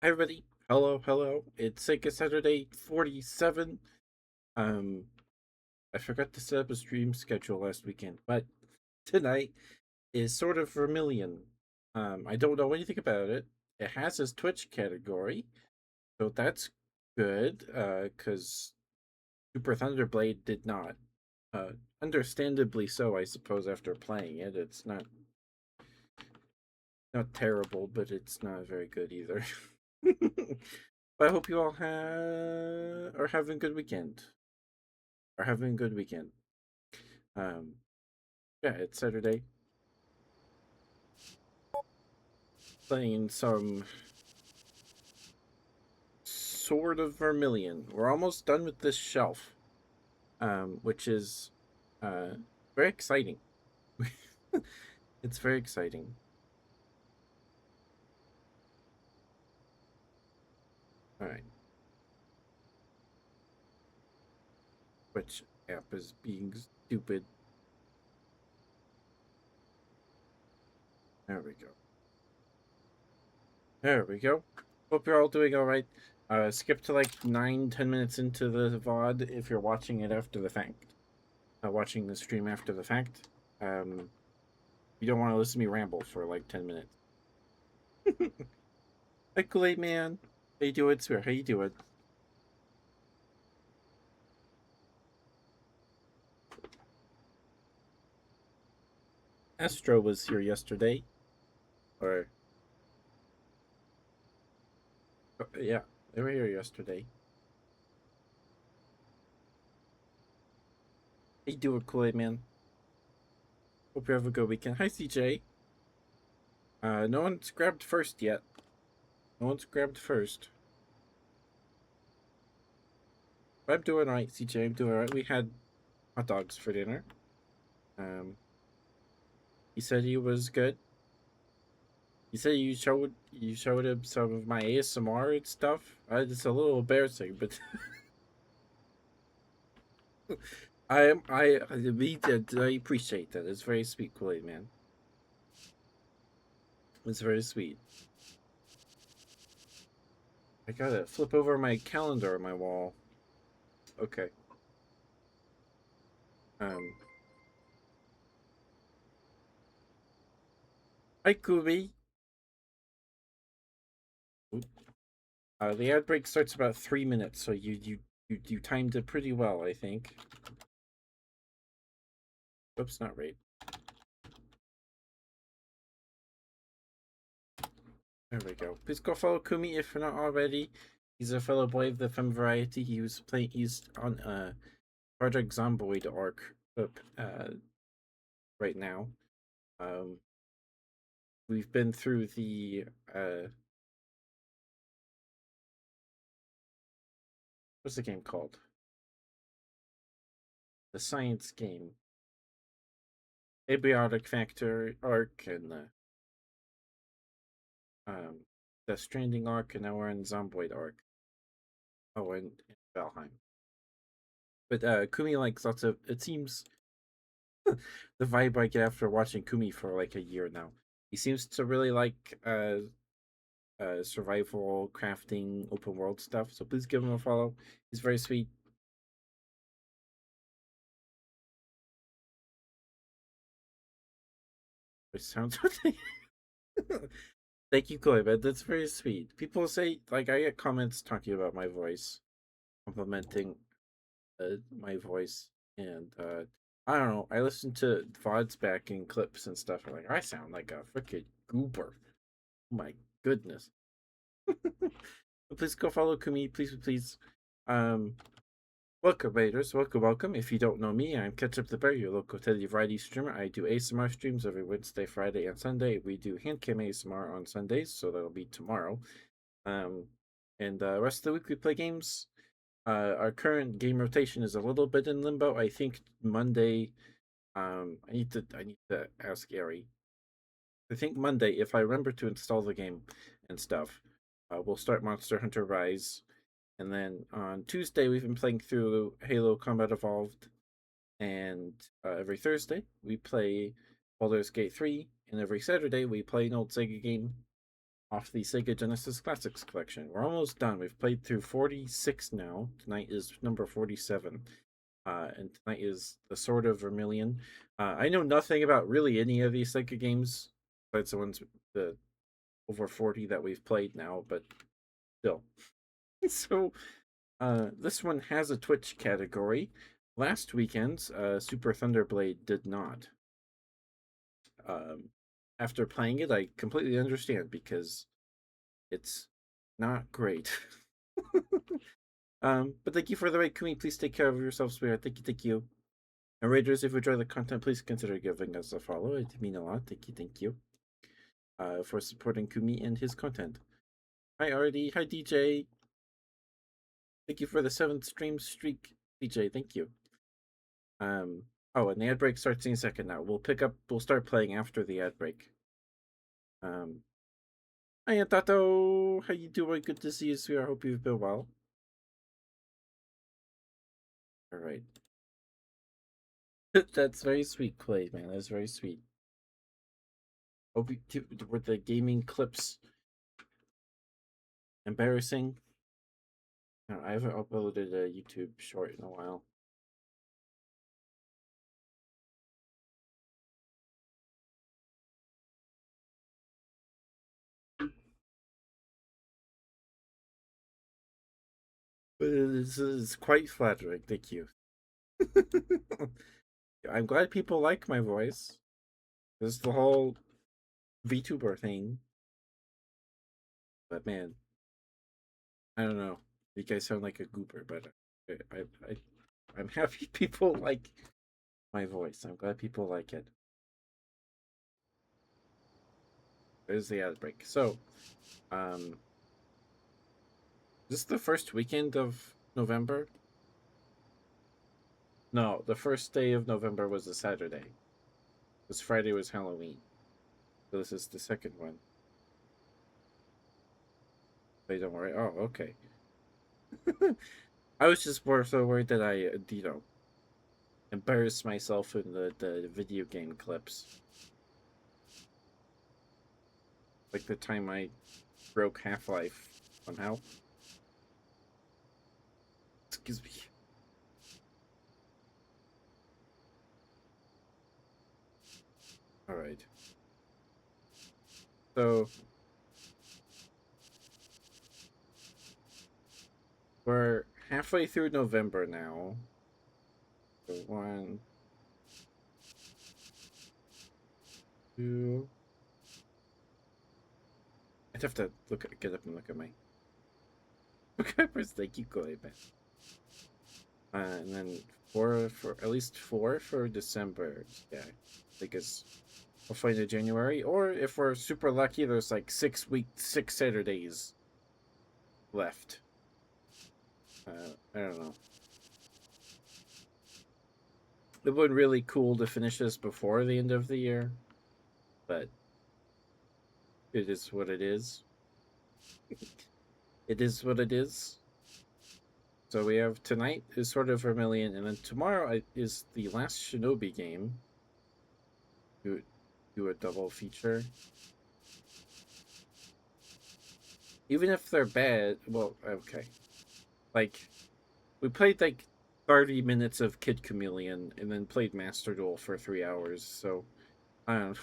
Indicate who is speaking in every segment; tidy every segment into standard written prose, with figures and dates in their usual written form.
Speaker 1: Hi everybody. Hello. It's SEGA Saturday 47. Um, I forgot to set up a stream schedule last weekend, but tonight is Sword of Vermilion. I don't know anything about it. It has its Twitch category, so that's good. Because Super Thunderblade did not. Uh, Understandably so, I suppose. After playing it, it's not terrible, but it's not very good either. But I hope you all are having a good weekend. Are having a good weekend. Um, yeah, it's Saturday. Playing some Sword of Vermilion. We're almost done with this shelf, which is uh, very exciting. It's very exciting. All right, which app is being stupid? There we go. There we go. Hope you're all doing all right. Skip to like 9-10 minutes into the VOD if you're watching it after the fact. Watching the stream after the fact. You don't want to listen to me ramble for like 10 minutes. Hi, Kool-Aid Man. How you doing, sir? How you doing? Astro was here yesterday. Or, yeah, they were here yesterday. How you doing, Kool-Aid Man? Hope you have a good weekend. Hi, CJ. No one's grabbed first yet. No one's grabbed first. But I'm doing alright, CJ. I'm doing alright. We had hot dogs for dinner. He said he was good. He said you showed him some of my ASMR and stuff. It's a little embarrassing, but I appreciate that. It's very sweet, Kool-Aid Man. It's very sweet. I gotta flip over my calendar on my wall. Okay. Um. Hi, Kubi. The ad break starts about 3 minutes, so you timed it pretty well, I think. Oops, not right. There we go. Please go follow Kumi if you're not already. He's a fellow boy of the femme variety. He's on Project Zomboid arc right now. Um we've been through the what's the game called? The science game. Abiotic Factor arc and the Stranding arc, and now we're in Zomboid arc. Oh, and Valheim. But Kumi likes lots of. It seems the vibe I get after watching Kumi for like a year now. He seems to really like survival, crafting, open world stuff. So please give him a follow. He's very sweet. Which sounds. Thank you, Chloe, but that's very sweet. People say, like, I get comments talking about my voice, complimenting my voice, and I don't know. I listen to VODs back in clips and stuff. I'm like, I sound like a freaking goober. Oh my goodness. Please go follow Kumi, please. Um, Welcome, Raiders. Welcome. If you don't know me, I'm Ketchup the Bear, your local Teddy variety streamer. I do ASMR streams every Wednesday, Friday, and Sunday. We do handcam ASMR on Sundays, so that'll be tomorrow. Um, and rest of the week we play games. Our current game rotation is a little bit in limbo. I think Monday. I need to ask Ari. I think Monday, if I remember to install the game and stuff, we'll start Monster Hunter Rise. And then on Tuesday, we've been playing through Halo Combat Evolved. And every Thursday, we play Baldur's Gate 3. And every Saturday, we play an old Sega game off the Sega Genesis Classics collection. We're almost done. We've played through 46 now. Tonight is number 47. And tonight is the Sword of Vermilion. I know nothing about really any of these Sega games, besides the ones the over 40 that we've played now, but still. So this one has a Twitch category. Last weekend's Super Thunderblade did not. After playing it, I completely understand because it's not great. But thank you for the right, Kumi. Please take care of yourself, sweetheart. Thank you. And Raiders, if you enjoy the content, please consider giving us a follow. It means a lot. Thank you. For supporting Kumi and his content. Hi, Artie. Hi, DJ. Thank you for the 7th stream streak, DJ. Thank you. Oh, and the ad break starts in a second now. We'll start playing after the ad break. Hi, Tato. How you doing? Good to see you, sweetheart. Hope you've been well. All right. That's very sweet, Clay, man. That's very sweet. Hope you, were the gaming clips embarrassing? No, I haven't uploaded a YouTube short in a while. But it's quite flattering. Thank you. I'm glad people like my voice. This is the whole VTuber thing. But man, I don't know. You guys sound like a goober, but I'm happy people like my voice. I'm glad people like it. There's the ad break. So, this is the first weekend of November. No, the first day of November was a Saturday. This Friday was Halloween. So this is the second one. Wait, don't worry. Oh, okay. I was just more so worried that I, embarrassed myself in the video game clips. Like the time I broke Half-Life somehow. Excuse me. Alright. So we're halfway through November now. So 1, 2. I'd have to get up and look at my Thank you, Coleman. And then 4 for at least 4 for December. Yeah, because we'll find it January, or if we're super lucky, there's like 6 Saturdays left. I don't know. It would be really cool to finish this before the end of the year, but it is what it is. It is what it is. So we have tonight is Sword of Vermilion, and then tomorrow is the last Shinobi game. Do a double feature. Even if they're bad, well, okay. Like, we played like 30 minutes of Kid Chameleon and then played Master Duel for 3 hours, so I don't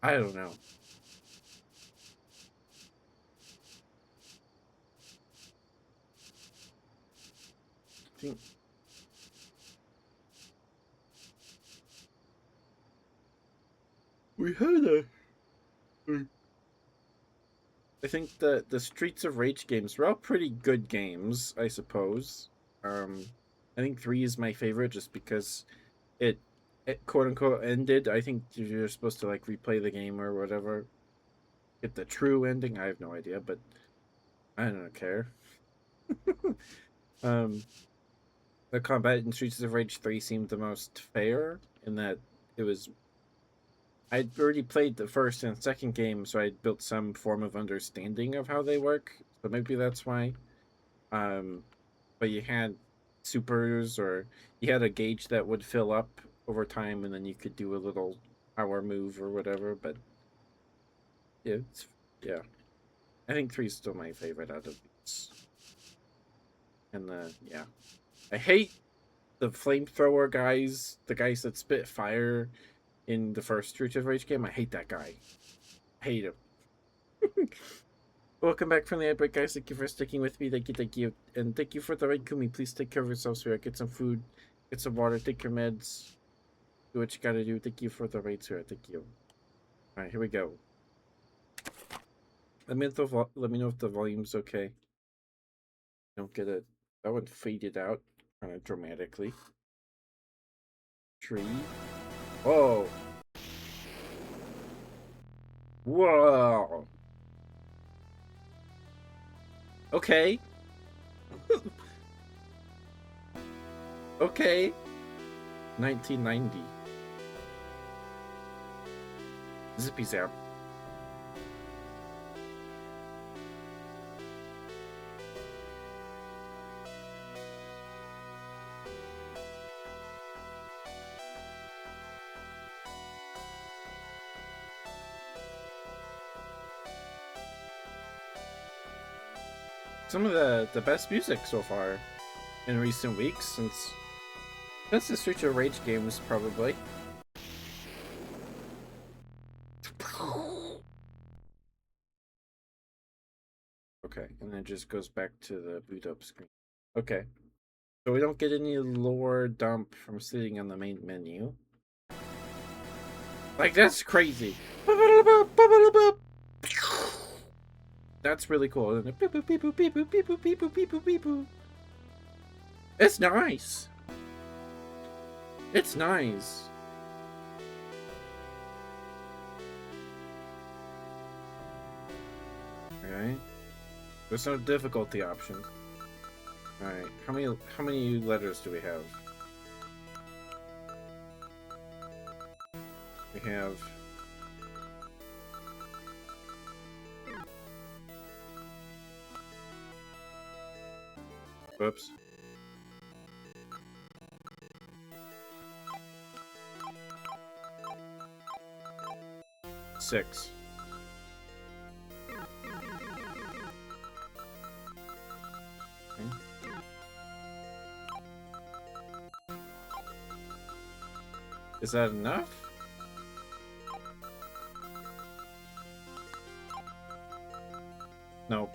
Speaker 1: I don't know. We had a I think the Streets of Rage games were all pretty good games, I suppose. I think 3 is my favorite just because it quote unquote ended. I think you're supposed to like replay the game or whatever. Get the true ending. I have no idea, but I don't care. The combat in Streets of Rage 3 seemed the most fair in that it was. I'd already played the first and second game, so I'd built some form of understanding of how they work. So maybe that's why. But you had supers, or you had a gauge that would fill up over time, and then you could do a little power move or whatever. But yeah, yeah. I think 3 is still my favorite out of these. And yeah. I hate the flamethrower guys, the guys that spit fire in the first Streets of Rage game. I hate that guy. I hate him. Welcome back from the outbreak, guys. Thank you for sticking with me. Thank you. And thank you for the raid, Kumi. Please take care of yourselves here. Get some food, get some water, take your meds. Do what you gotta do. Thank you for the raid, sir. Thank you. Alright, here we go. Let me know if the volume's okay. Don't get it. That one faded out kind of dramatically. Tree. Whoa. Whoa. Okay. Okay. 1990. Zippy zap. Some of the best music so far in recent weeks since the Streets of Rage games, probably. Okay, and then it just goes back to the boot up screen. Okay. So we don't get any lore dump from sitting on the main menu. Like, that's crazy. That's really cool. It's nice. It's nice. Okay. There's no difficulty option. Alright. How many letters do we have? We have whoops. Six. Okay. Is that enough? No.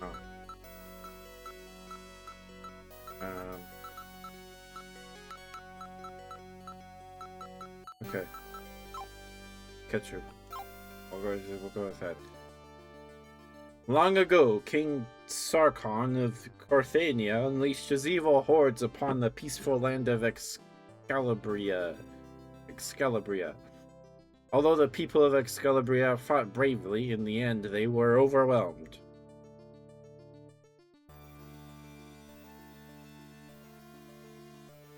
Speaker 1: Oh. Okay. Ketchup. We'll go with that. Long ago, King Sarkon of Carthania unleashed his evil hordes upon the peaceful land of Excalibria. Although the people of Excalibria fought bravely, in the end they were overwhelmed.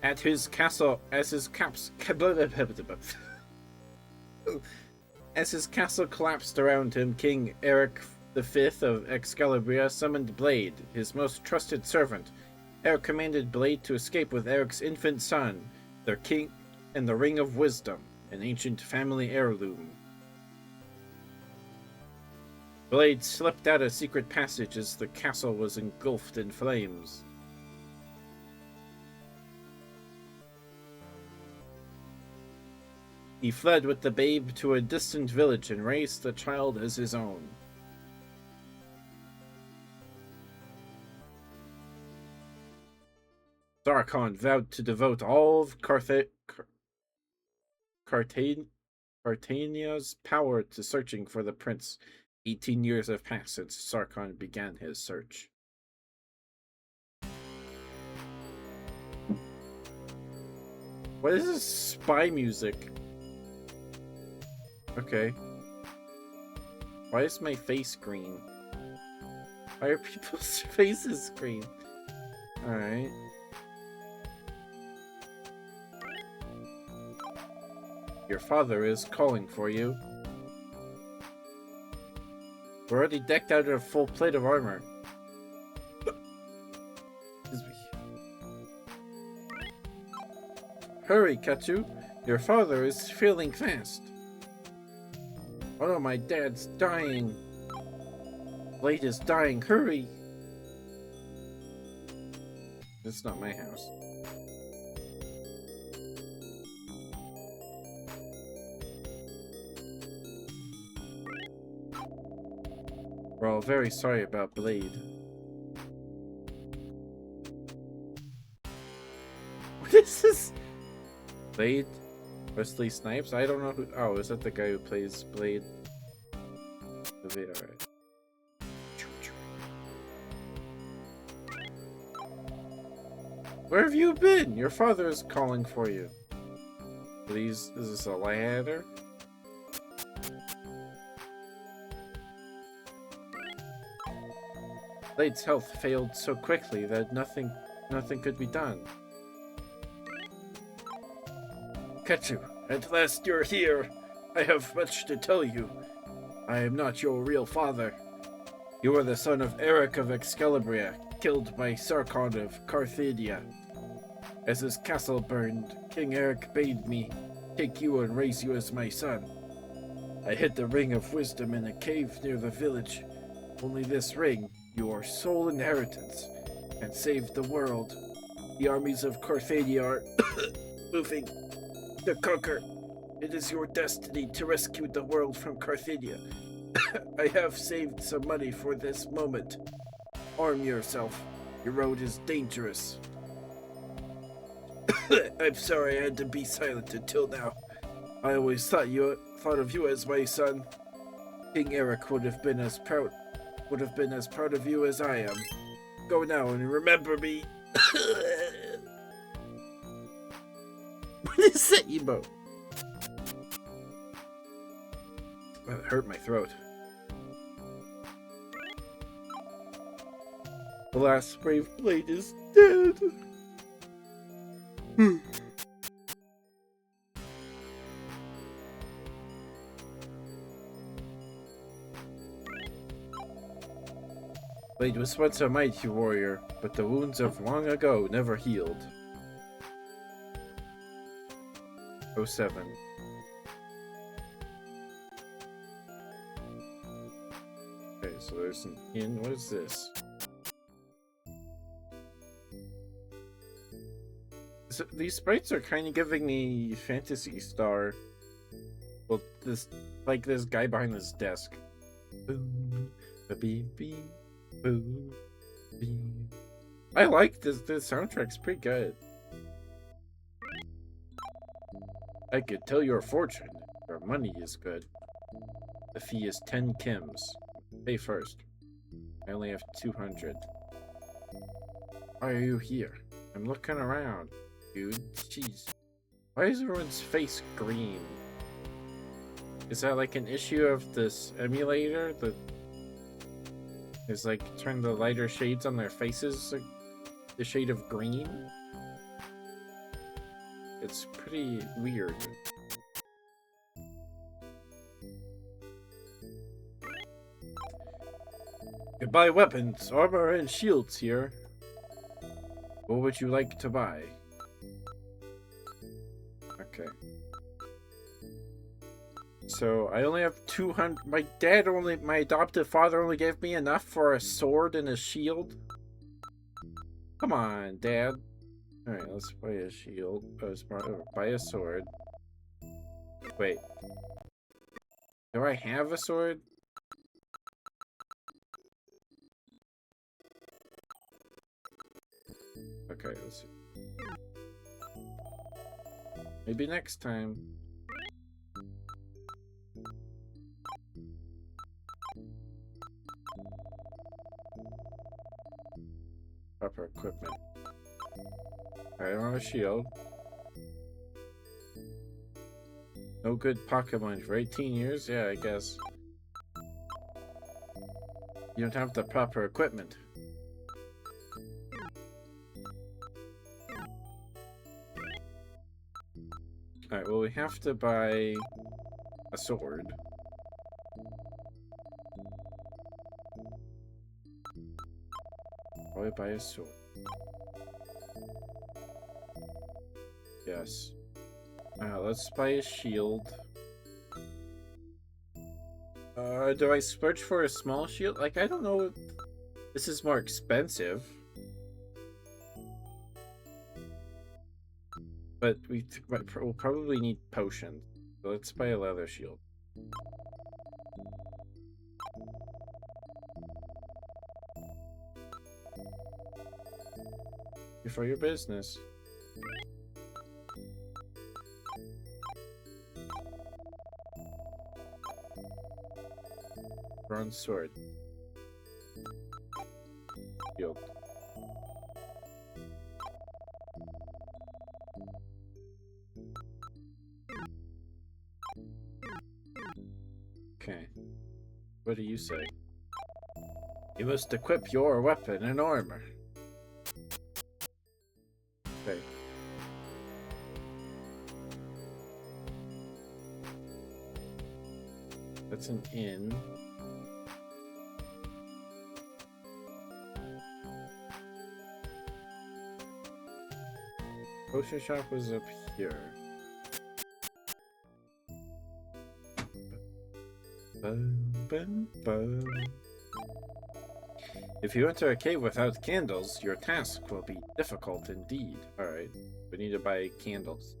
Speaker 1: As his castle collapsed around him, King Eric V of Excalibria summoned Blade, his most trusted servant. Eric commanded Blade to escape with Eric's infant son, their king, and the Ring of Wisdom, an ancient family heirloom. Blade slipped out a secret passage as the castle was engulfed in flames. He fled with the babe to a distant village and raised the child as his own. Sarkon vowed to devote all of Carthania's power to searching for the prince. 18 years have passed since Sarkon began his search. What is this spy music? Okay. Why is my face green? Why are people's faces green? Alright. Your father is calling for you. We're already decked out in a full plate of armor. Excuse me. Hurry, Katsu. Your father is feeling fast. Oh, my dad's dying. Blade is dying. Hurry. It's not my house. We're all very sorry about Blade. What is this? Blade? Wesley Snipes? I don't know who. Oh, is that the guy who plays Blade? Okay, alright. Where have you been? Your father is calling for you. Please, is this a ladder? Blade's health failed so quickly that nothing could be done. Katsu, at last you're here. I have much to tell you. I am not your real father. You are the son of Eric of Excalibria, killed by Sarkon of Carthadia. As his castle burned, King Eric bade me take you and raise you as my son. I hid the Ring of Wisdom in a cave near the village. Only this ring, your sole inheritance, can save the world. The armies of Carthadia are moving to conquer. It is your destiny to rescue the world from Carthadia. I have saved some money for this moment. Arm yourself. Your road is dangerous. I'm sorry I had to be silent until now. I always thought of you as my son. King Eric would have been as proud of you as I am. Go now and remember me. What is that emote? Well, it hurt my throat. The last brave blade is dead. Blade was once a mighty warrior, but the wounds of long ago never healed. 07. Okay, so there's an inn. What is this? So these sprites are kind of giving me Phantasy Star. Well, this guy behind this desk. Boom, beep, beep, boom, beep. I like this. This soundtrack's pretty good. I could tell your fortune. Your money is good. The fee is 10 Kims. Pay first. I only have 200. Why are you here? I'm looking around, dude. Jeez. Why is everyone's face green? Is that like an issue of this emulator that is like turn the lighter shades on their faces like the shade of green? It's pretty weird. You buy weapons, armor, and shields here. What would you like to buy? Okay. So I only have 200. My adoptive father only gave me enough for a sword and a shield. Come on, Dad. All right, let's buy a shield. Buy a sword. Wait. Do I have a sword? Okay, let's see. Maybe next time. Proper equipment. I don't have a shield. No good Pokemon for 18 years? Yeah, I guess. You don't have the proper equipment. Alright, well, we have to buy a sword. Why buy a sword? Yes. Let's buy a shield. Do I splurge for a small shield? Like, I don't know if this is more expensive. But we'll probably need potions. So let's buy a leather shield. For your business. Bronze sword. Shield. Okay. What do you say? You must equip your weapon and armor. Okay. That's an inn. Potion shop was up here. If you enter a cave without candles, your task will be difficult indeed. Alright, we need to buy candles.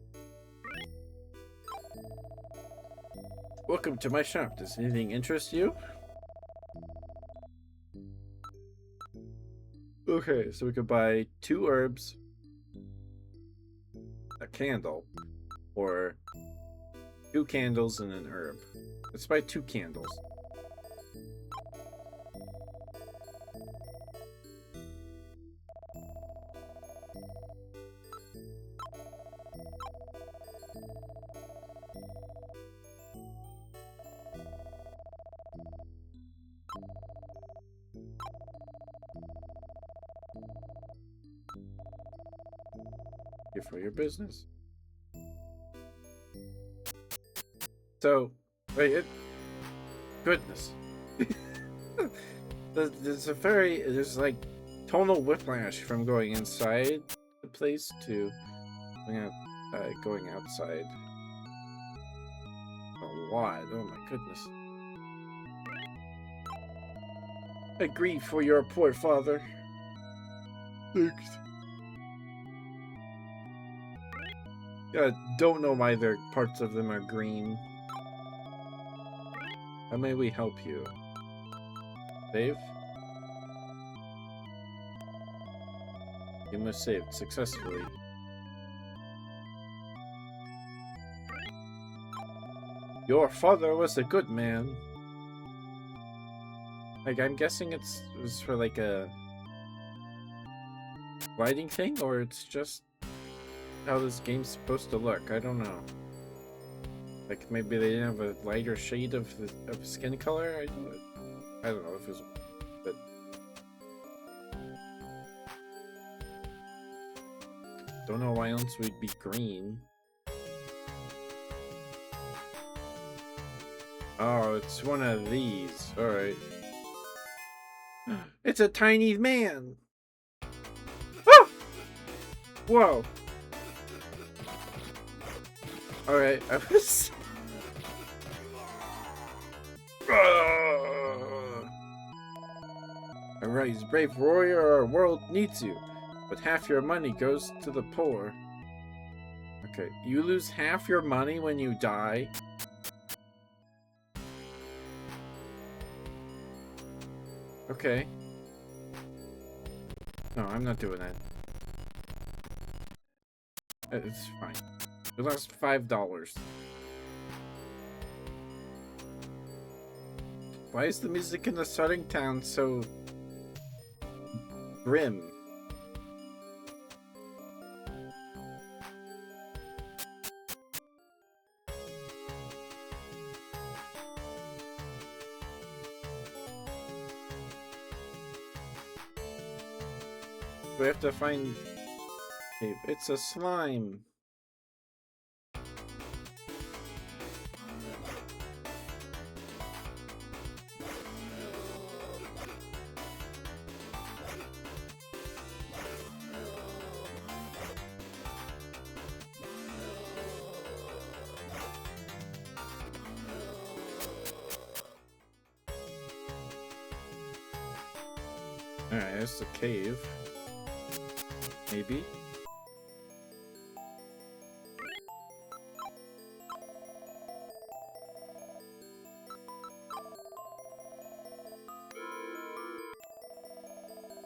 Speaker 1: Welcome to my shop. Does anything interest you? Okay, so we could buy 2 herbs, a candle, or 2 candles and an herb. Let's buy 2 candles. Here for your business. So, wait, goodness. There's like tonal whiplash from going inside the place to going outside. A lot. Oh my goodness. I grieve for your poor father. Thanks. Yeah, don't know why parts of them are green. How may we help you? Save? You must save successfully. Your father was a good man. Like, I'm guessing it was for like a lighting thing, or it's just how this game's supposed to look. I don't know. Like, maybe they didn't have a lighter shade of skin color? I don't know if it's... But... Don't know why else we'd be green. Oh, it's one of these. Alright. It's a tiny man! Ah! Whoa! Alright, I was... Arise, brave warrior, our world needs you. But half your money goes to the poor. Okay, you lose half your money when you die? Okay. No, I'm not doing that. It's fine. It lost $5. Why is the music in the starting town so grim? We have to find... It's a slime. Alright, there's the cave. Maybe.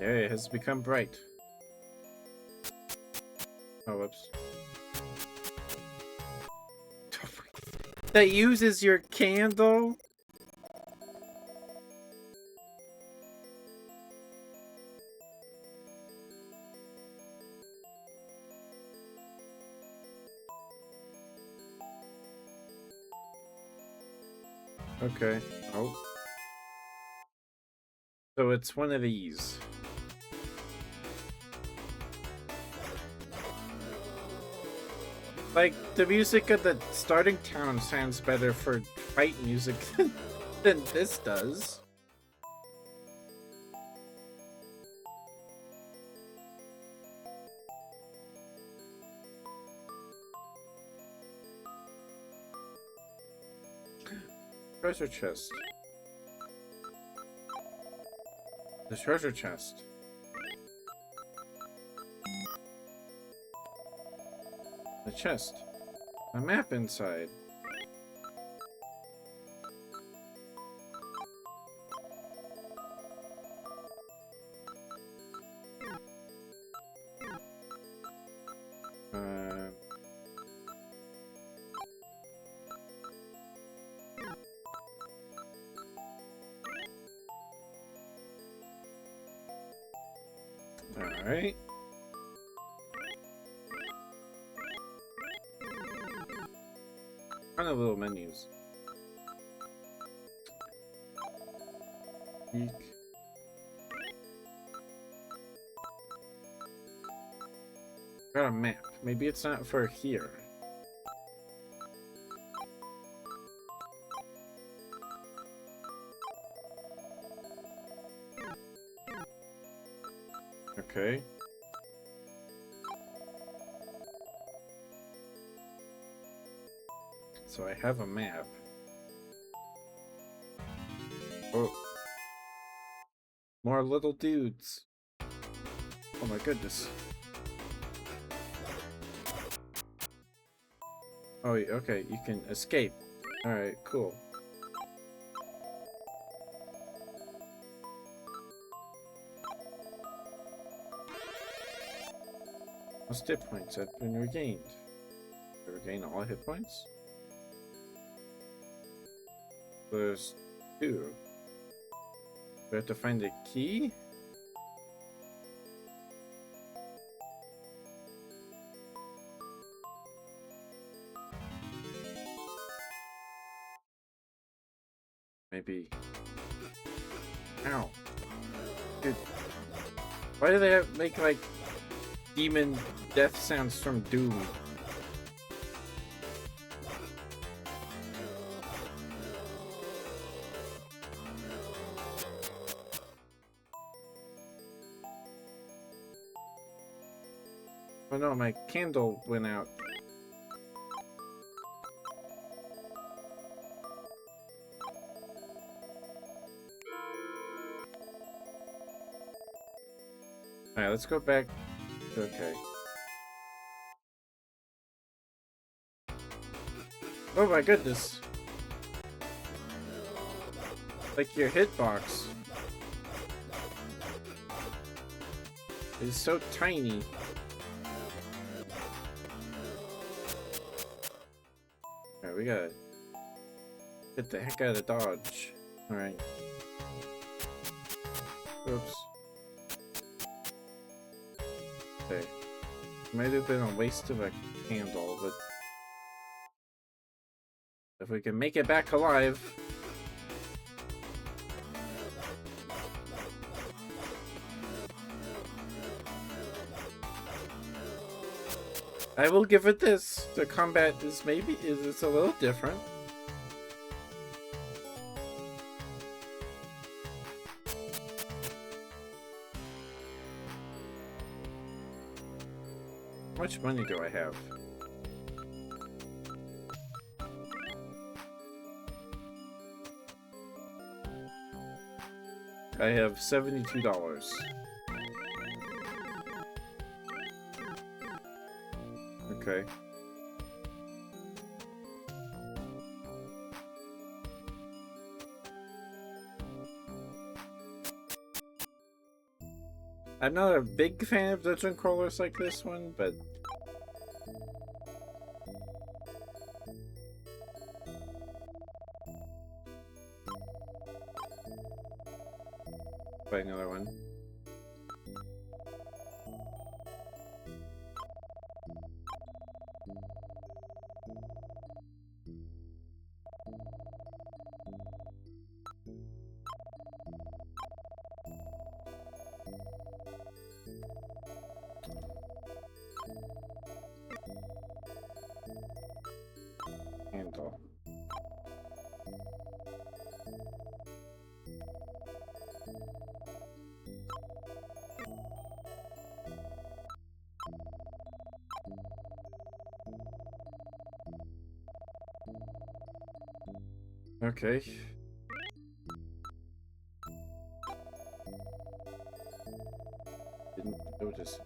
Speaker 1: There, it has become bright. Oh, whoops. That uses your candle? Okay. Oh. So it's one of these. Like, the music of the starting town sounds better for fight music than this does. Treasure chest. The treasure chest. The chest. A map inside. Alright. Kind of little menus. Peek. Got a map. Maybe it's not for here. Okay. So I have a map. Oh. More little dudes. Oh my goodness. Oh, okay, you can escape. Alright, cool. Most hit points have been regained. Regain all hit points? There's 2. We have to find a key? Maybe. Ow. Dude. Why do they make, like, demon death sounds from Doom? Oh no, my candle went out. Alright, let's go back. Okay. Oh my goodness. Like your hitbox is so tiny. Alright, we gotta get the heck out of Dodge. Alright. Oops. Okay. Might have been a waste of a candle, but if we can make it back alive. I will give it this. The combat is it's a little different. How much money do I have? I have $72. Okay. I'm not a big fan of dungeon crawlers like this one, but buy another one. Handle. Okay. Didn't notice.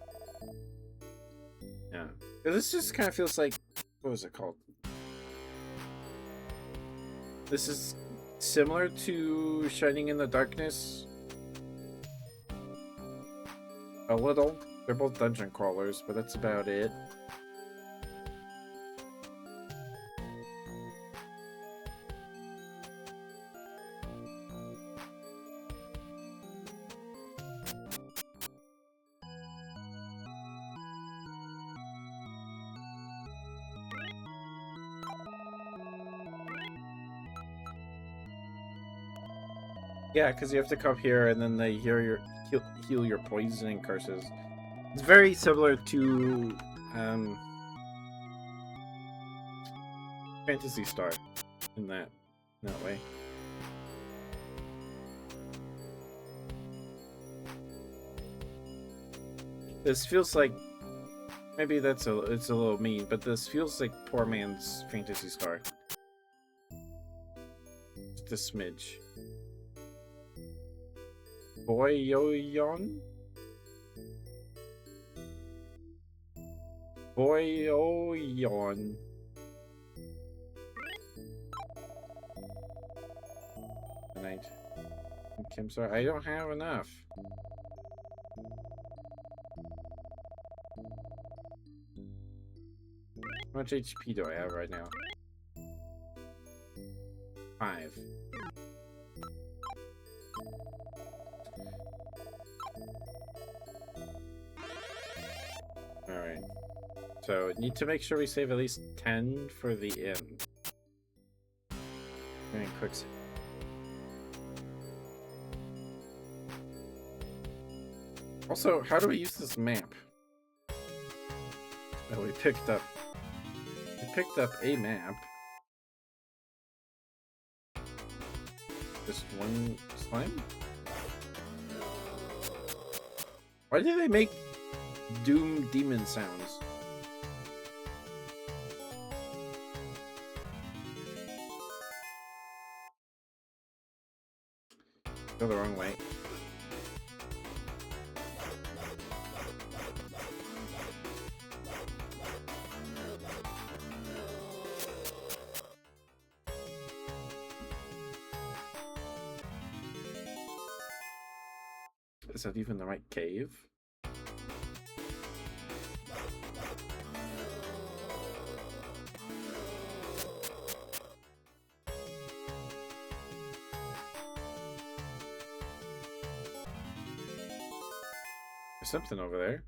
Speaker 1: Yeah. This just kind of feels like, what was it called? This is similar to Shining in the Darkness. A little. They're both dungeon crawlers, but that's about it. Yeah, because you have to come here and then they heal your poisoning curses. It's very similar to Phantasy Star in that way. This feels like maybe it's a little mean, but this feels like poor man's Phantasy Star. Just a smidge. Boyoyon? Boyoyon. Tonight. I'm sorry, I don't have enough. How much HP do I have right now? 5. Alright. So, need to make sure we save at least 10 for the end. Very quick save. Also, how do we use this map that we picked up? We picked up a map. Just one slime? Why do they make Doom demon sounds? Go the wrong way. Is that even the right cave? There's something over there.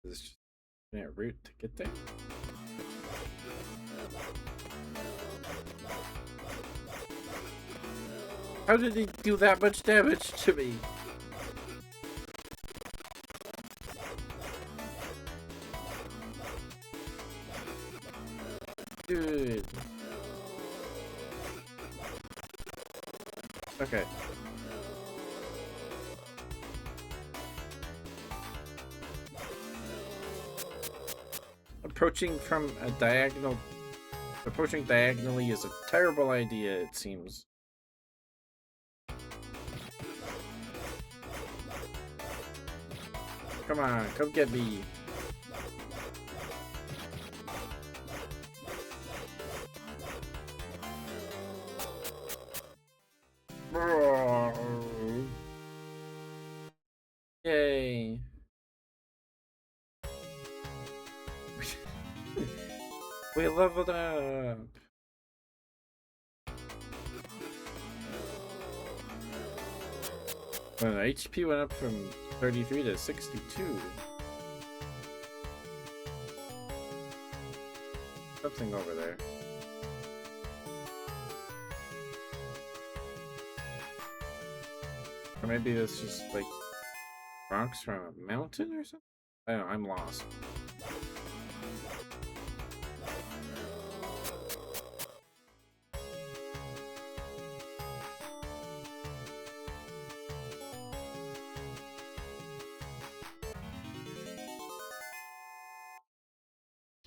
Speaker 1: Is this just a route to get there? How did he do that much damage to me? Dude. Okay. approaching from a diagonal. Approaching diagonally is a terrible idea, it seems. Come on, come get me. Yay. We leveled up. Well, HP went up from 33 to 62. Something over there. Or maybe it's just like rocks from a mountain or something? I don't know, I'm lost.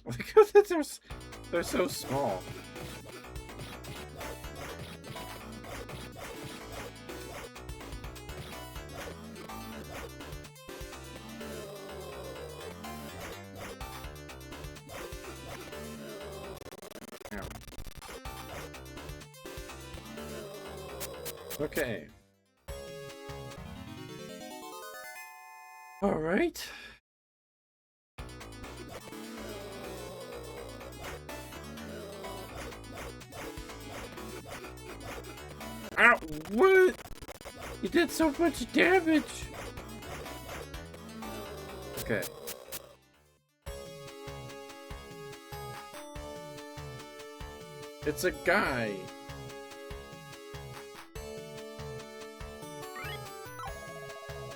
Speaker 1: Because they're so small. Ow. Okay. All right. Ow! What? You did so much damage! Okay. It's a guy.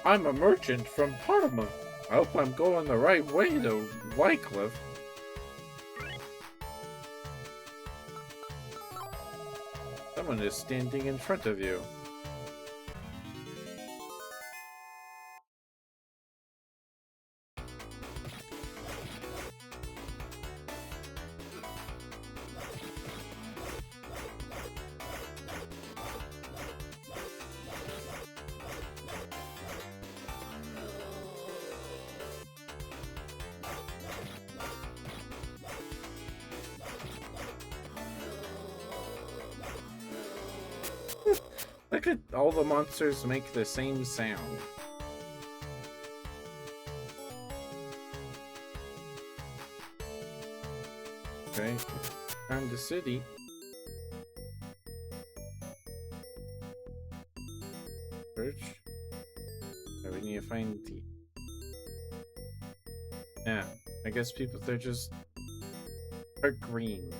Speaker 1: I'm a merchant from Parma. I hope I'm going the right way to Wycliffe. Someone is standing in front of you. Look at all the monsters make the same sound. Okay, found the city. Search. We need to find the... Yeah, I guess people, they're just... are green.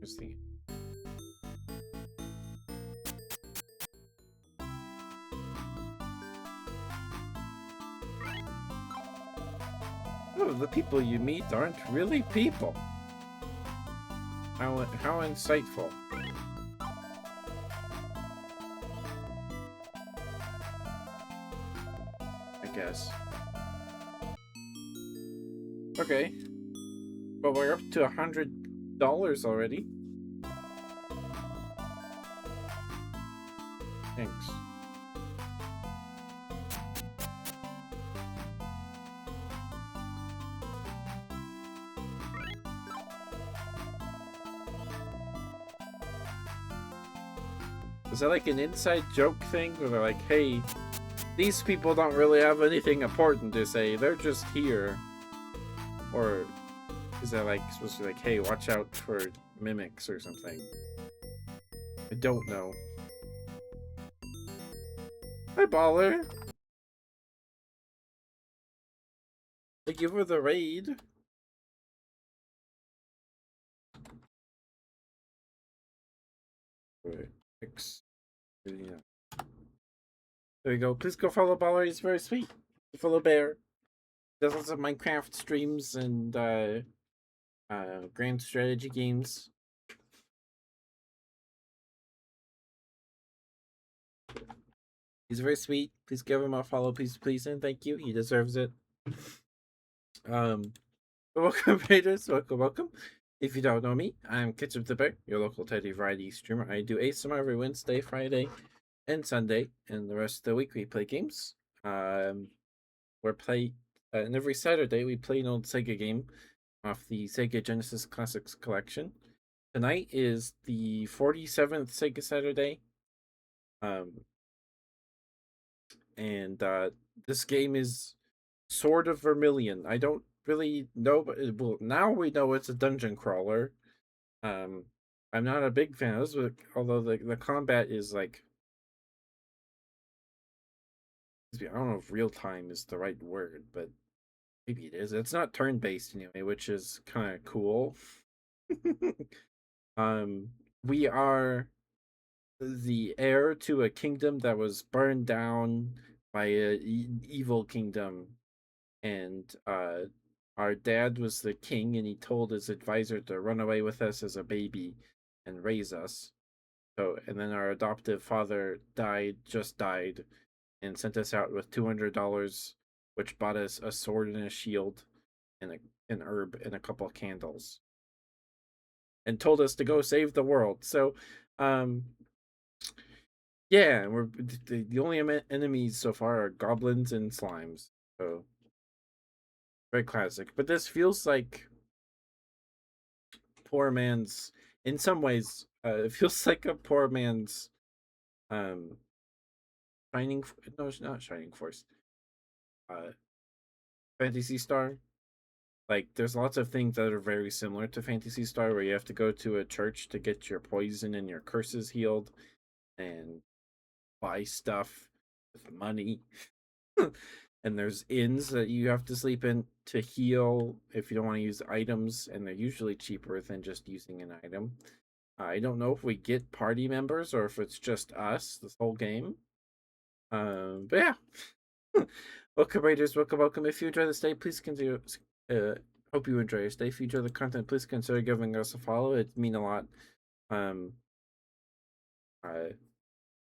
Speaker 1: Where's the... Oh, the people you meet aren't really people. How insightful. I guess. Okay. But we're up to $100 already. Thanks. Is that like an inside joke thing where they're like, hey, these people don't really have anything important to say, they're just here? Or is that like supposed to be like, hey, watch out for mimics or something? I don't know. Hi, Baller. Thank you for the raid. Yeah. There we go. Please go follow Baller. He's very sweet. Follow Bear. He does lots of Minecraft streams and grand strategy games. He's very sweet. Please give him a follow, please, and thank you. He deserves it. Welcome, Raiders. Welcome. If you don't know me, I'm Kitchen the Bear, your local Teddy variety streamer. I do ASMR every Wednesday, Friday, and Sunday, and the rest of the week we play games. Um, and every Saturday we play an old Sega game off the Sega Genesis Classics collection. Tonight is the 47th Sega Saturday. Um, and this game is Sword of Vermilion. I don't really know, but well, now we know it's a dungeon crawler. Um, I'm not a big fan of this, although the combat is like, I don't know if real time is the right word, but maybe it is. It's not turn based anyway, which is kind of cool. um, we are the heir to a kingdom that was burned down by a evil kingdom, and our dad was the king, and he told his advisor to run away with us as a baby and raise us. So, and then our adoptive father just died, and sent us out with $200, which bought us a sword and a shield, and an herb and a couple of candles, and told us to go save the world. So, um, yeah, we're the only enemies so far are goblins and slimes. So very classic. But this feels like poor man's. In some ways, it feels like a poor man's um shining. No, it's not Shining Force. Uh, Fantasy Star. Like, there's lots of things that are very similar to Fantasy Star, where you have to go to a church to get your poison and your curses healed, and buy stuff with money. And there's inns that you have to sleep in to heal if you don't want to use items, and they're usually cheaper than just using an item. I don't know if we get party members or if it's just us this whole game. But yeah. Welcome, Raiders. Welcome. If you enjoy the stay, please consider. Hope you enjoy your stay. If you enjoy the content, please consider giving us a follow. It mean a lot. Um,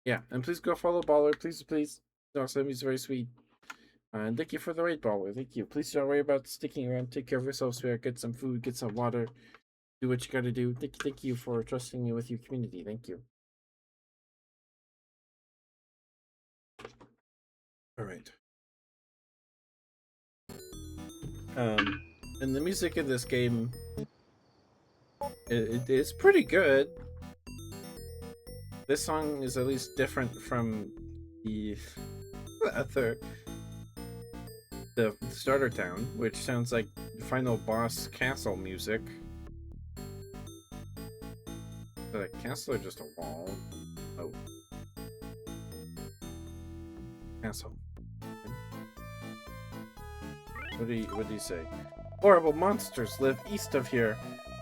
Speaker 1: yeah, and please go follow Baller. Please. Also, he's very sweet. And thank you for the raid, Baller. Thank you. Please don't worry about sticking around. Take care of yourself, sweetheart. Get some food, get some water. Do what you gotta do. Thank you for trusting me with your community. Thank you. All right. And the music in this game, it's pretty good. This song is at least different from the other, the starter town, which sounds like final boss castle music. The castle or just a wall? Oh. Castle. What do you say? Horrible monsters live east of here.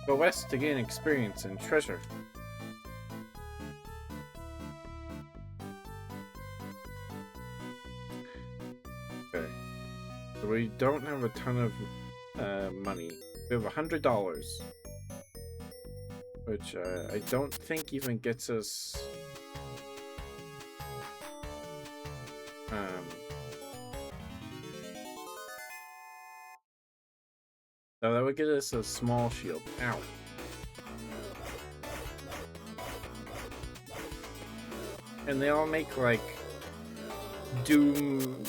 Speaker 1: Go west to gain experience and treasure. Okay. So we don't have a ton of money. We have $100. Which I don't think even gets us... No, that would get us a small shield. Ow. And they all make, like, Doom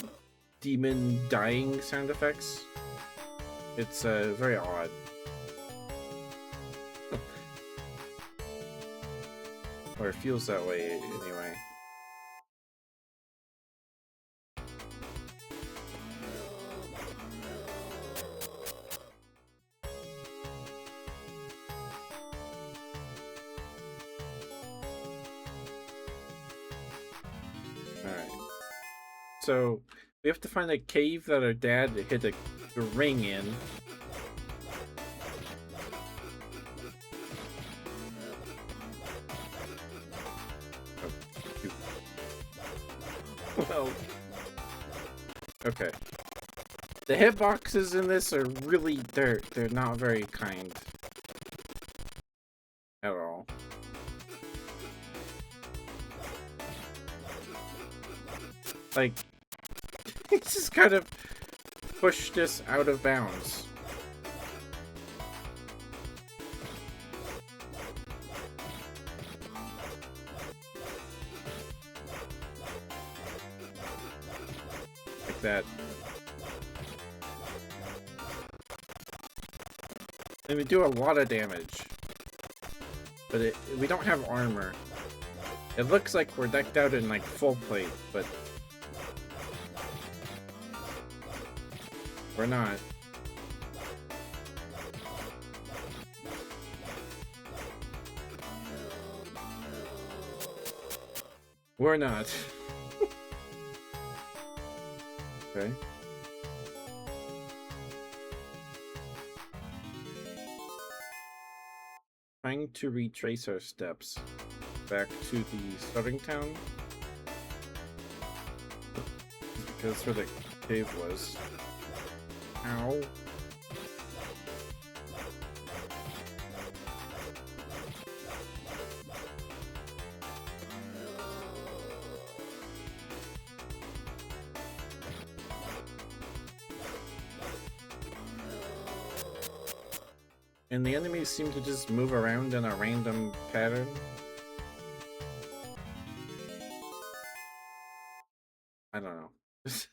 Speaker 1: demon dying sound effects. It's very odd. Or it feels that way, anyway. So we have to find a cave that our dad hid a ring in. Oh, well, okay. The hitboxes in this are really they're not very kind at all. Like, it's just kind of pushed us out of bounds. like that. And we do a lot of damage. But we don't have armor. It looks like we're decked out in like full plate, but we're not. We're not. Okay. Trying to retrace our steps back to the starting town. Because that's where the cave was. Ow. And the enemies seem to just move around in a random pattern. I don't know. Use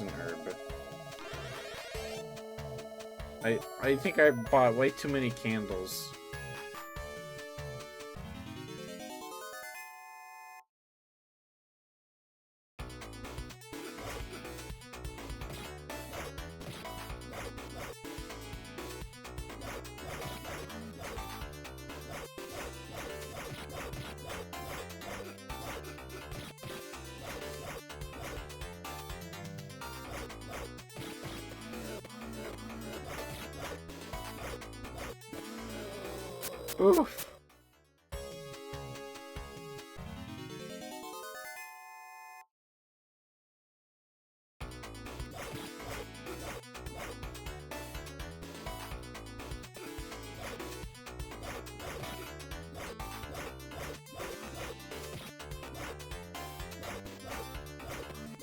Speaker 1: an herb. I think I bought way too many candles. Oof.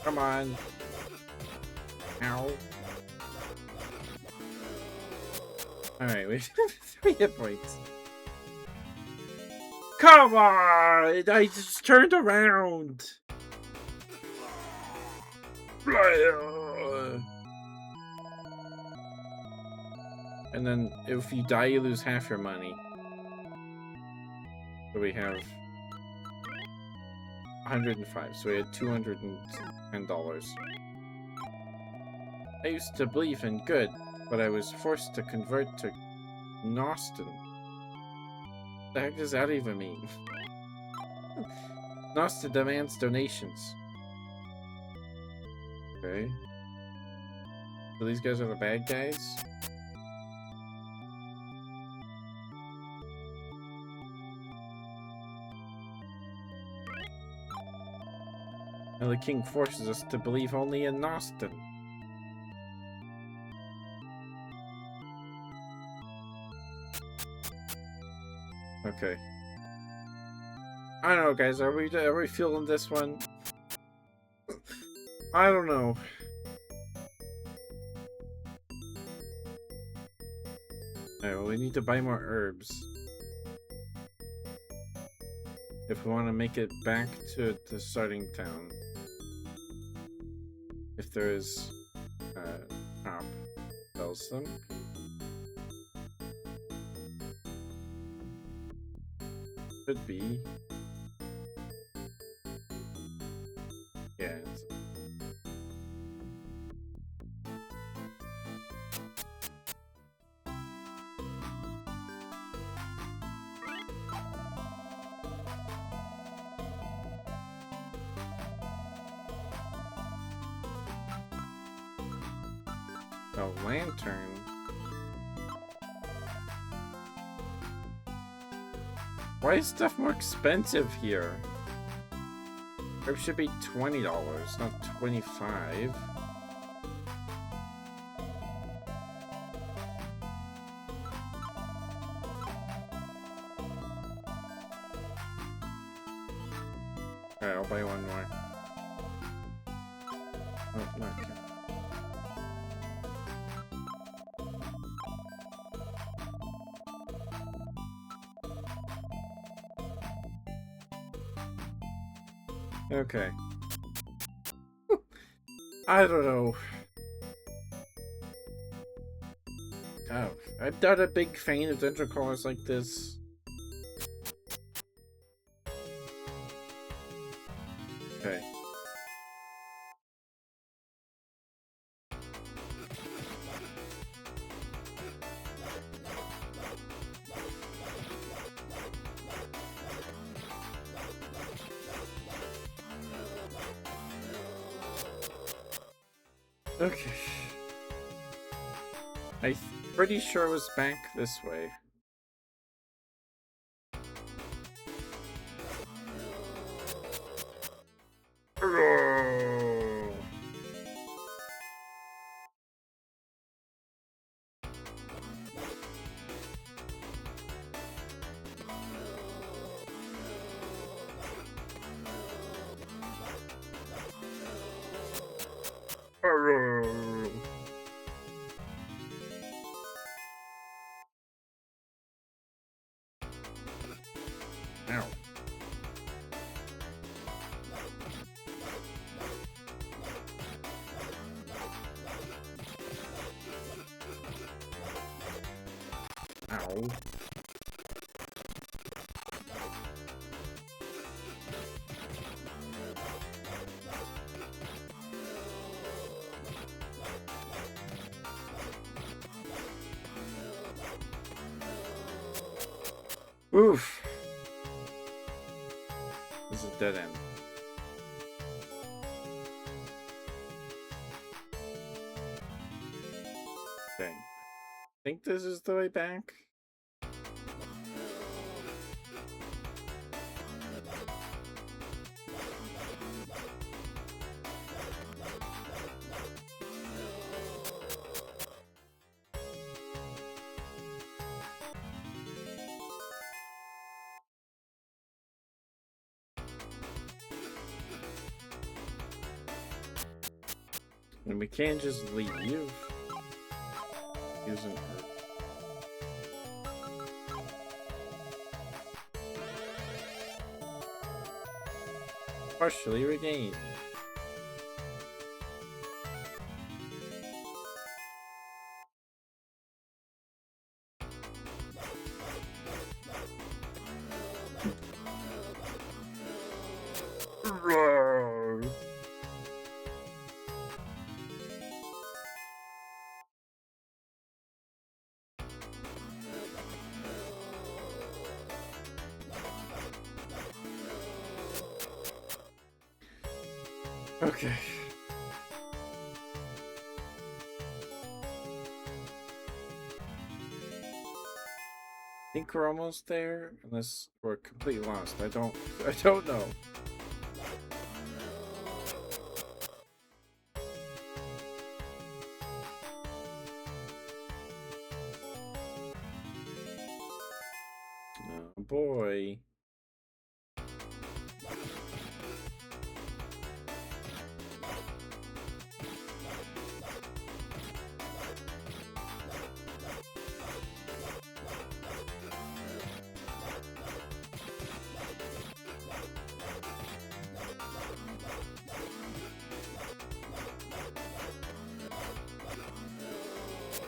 Speaker 1: Come on. Ow. Alright, we have 3 hit points. Come on! I just turned around! And then if you die, you lose half your money. So we have 105, so we had $210. I used to believe in good, but I was forced to convert to Nostin. What the heck does that even mean? Nostin demands donations. Okay. So these guys are the bad guys? And the king forces us to believe only in Nostin. Okay. I don't know, guys. Are we feeling this one? I don't know. Alright, well, we need to buy more herbs if we want to make it back to the starting town. If there is shop sells them. Could be. Yeah. A lantern. Why is stuff more expensive here? It should be $20, not $25. Alright, I'll buy one more. Oh, no, I can't. Okay. I don't know. Oh, I'm not a big fan of dungeon crawlers like this. Okay. Okay. I'm pretty sure it was back this way. Ow. Ow. Oof. This is a dead end. Okay. I think this is the way back. And we can't just leave. Using her. Partially regained. Okay. I think we're almost there, unless we're completely lost. I don't know. Oh boy.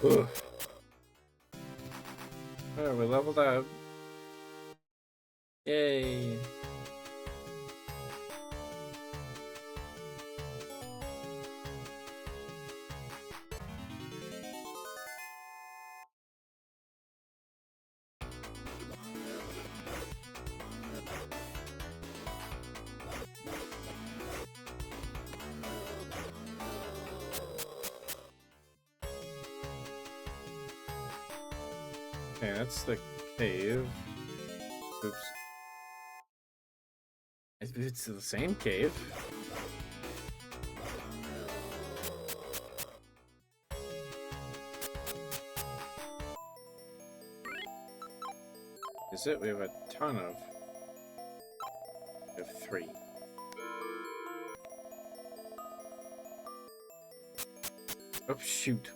Speaker 1: Ugh. Oh, we leveled up. Yay. Okay, that's the cave. Oops. It's the same cave. Is it? We have a ton of. We have 3. Oh, shoot.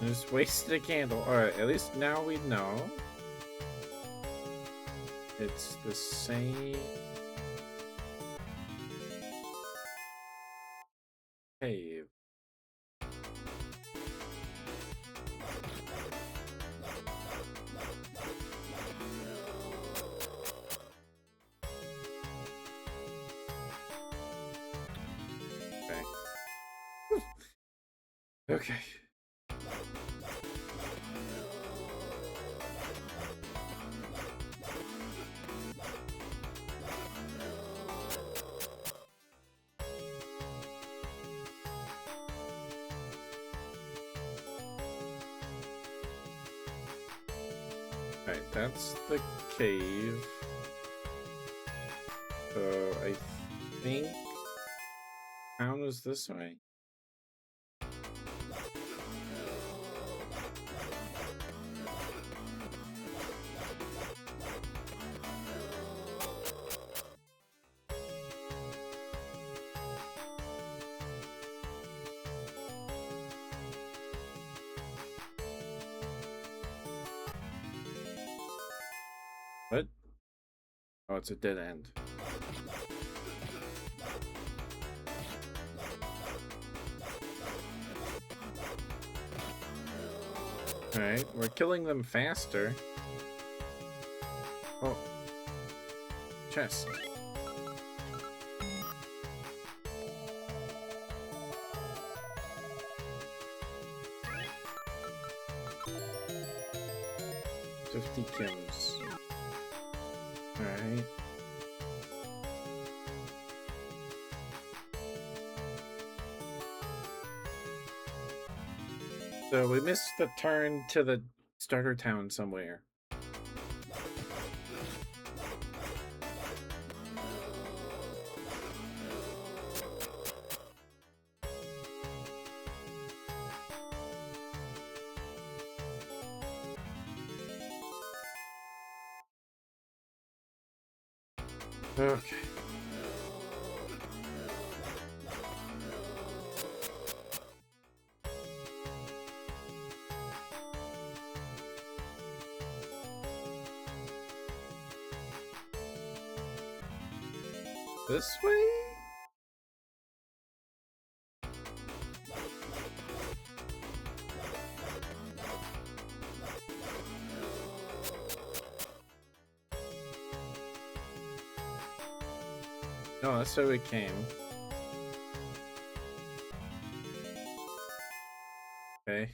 Speaker 1: I just wasted a candle. Alright, at least now we know. It's the same. cave. Okay. Alright, that's the cave. So I think town is this way. What? Oh, it's a dead end. Alright, we're killing them faster. Oh. Chest. $50 Kims. Alright. So we missed the turn to the starter town somewhere. Okay. This way? No, that's where we came. Okay.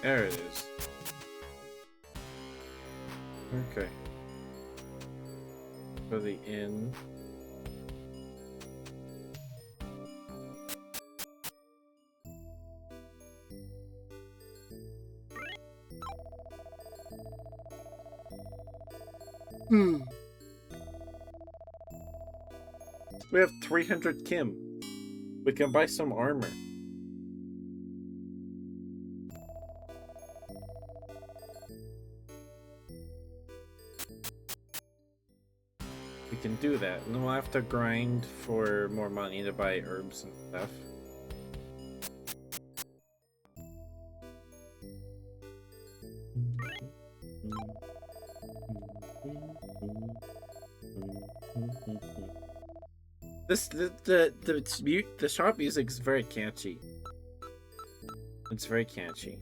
Speaker 1: There it is. Okay. For the inn. We have 300 Kim. We can buy some armor. We can do that, and then we'll have to grind for more money to buy herbs and stuff. The shop music is very catchy. It's very catchy.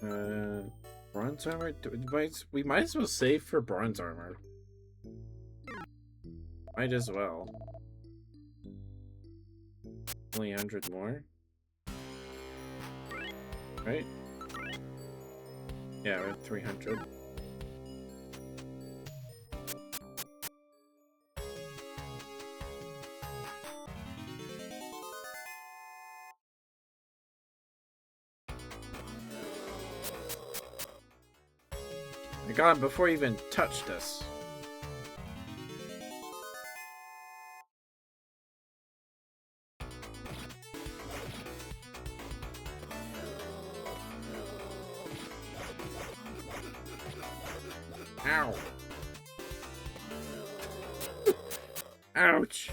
Speaker 1: Bronze armor. We might as well save for bronze armor. Might as well. Only 100 more. Right? Yeah, we're at 300. I got him before he even touched us. Ow. Ouch.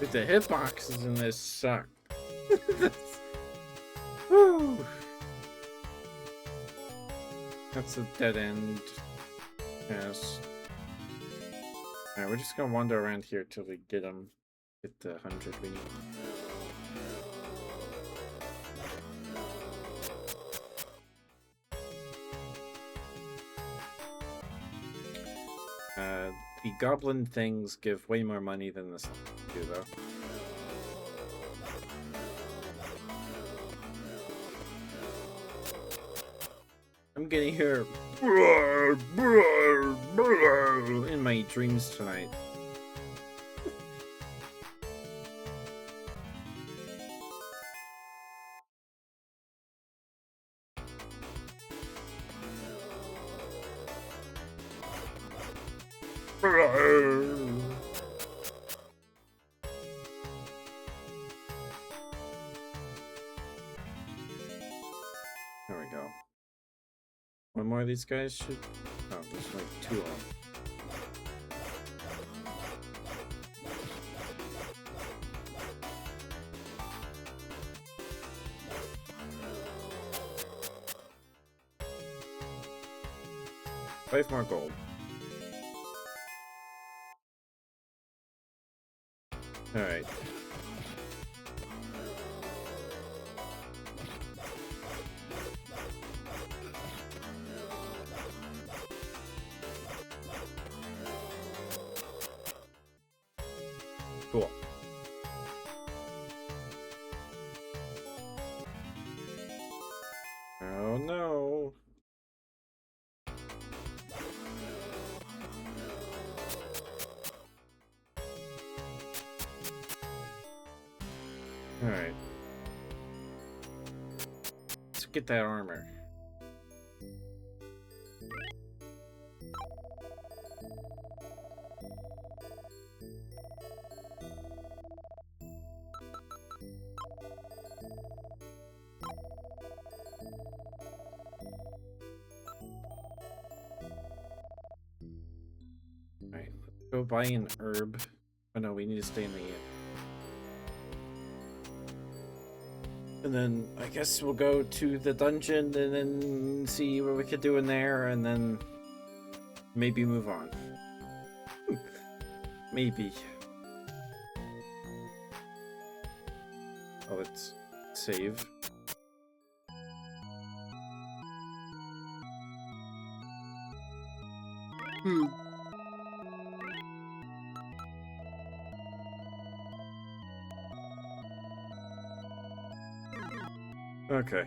Speaker 1: Like, the hitboxes in this suck. Woo. That's a dead end. Yes. Alright, we're just gonna wander around here till we get them. Get the 100 we need. The goblin things give way more money than this do, though. I'm getting here in my dreams tonight. There we go. One more of these guys should... Oh, there's like 2 of them. Five more gold. Alright. Cool. Oh no. Alright. Let's get that armor. Alright, let's go buy an herb. Oh no, we need to stay in the inn. And then I guess we'll go to the dungeon and then see what we could do in there and then maybe move on. Maybe. Oh, let's save. Okay.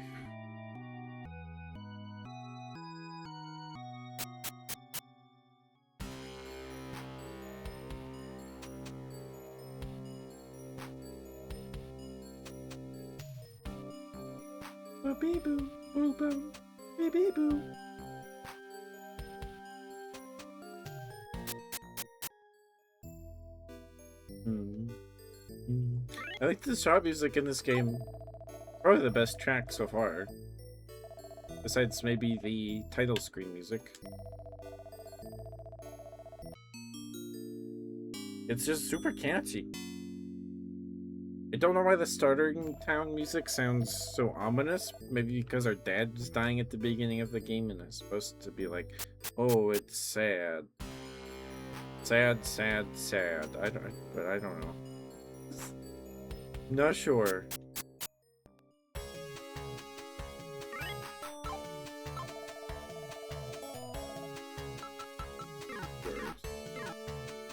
Speaker 1: Boo boo boo boo bee boo. I like the shop music in this game. Probably the best track so far. Besides maybe the title screen music. It's just super catchy. I don't know why the starting town music sounds so ominous. Maybe because our dad is dying at the beginning of the game and it's supposed to be like, oh, it's sad. Sad, sad, sad. I don't know. Not sure.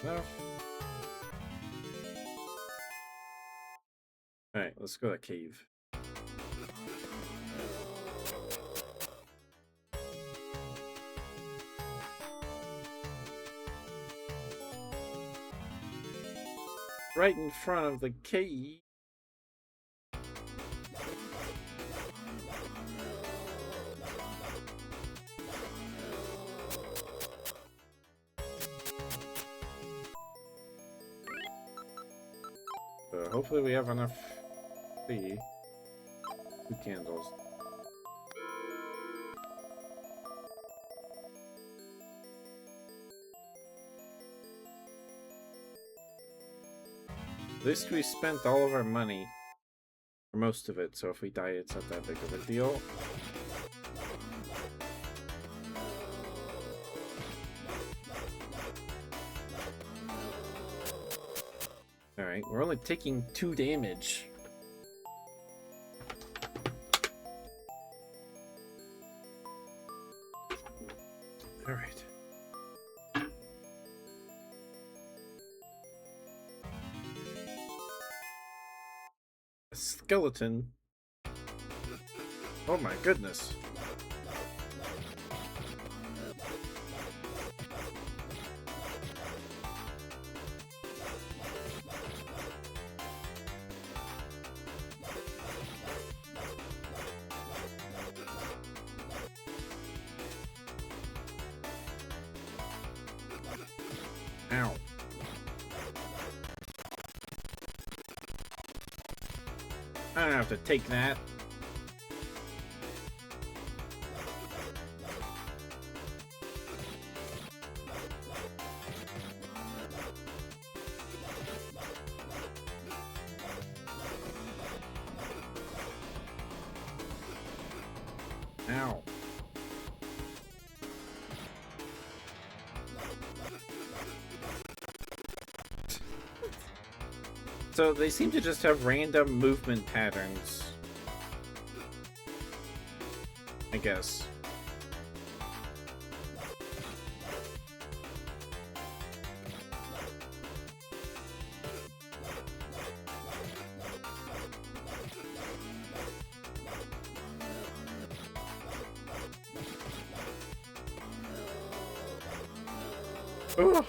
Speaker 1: Enough. Alright, let's go to the cave. Right in front of the cave. Hopefully we have enough tea. 2 candles. At least we spent all of our money. Or most of it, so if we die, it's not that big of a deal. Alright, we're only taking 2 damage. Alright. A skeleton. Oh my goodness. Ow. I don't have to take that. Ow. So they seem to just have random movement patterns, I guess. Ugh.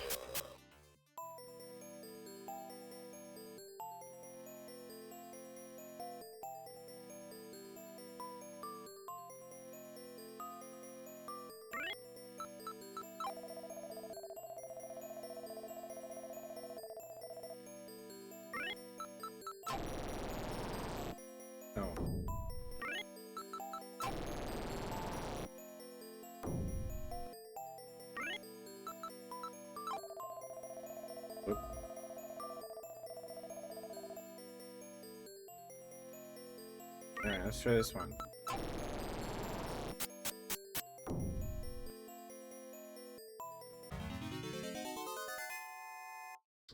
Speaker 1: No. Oop. Alright, let's try this one.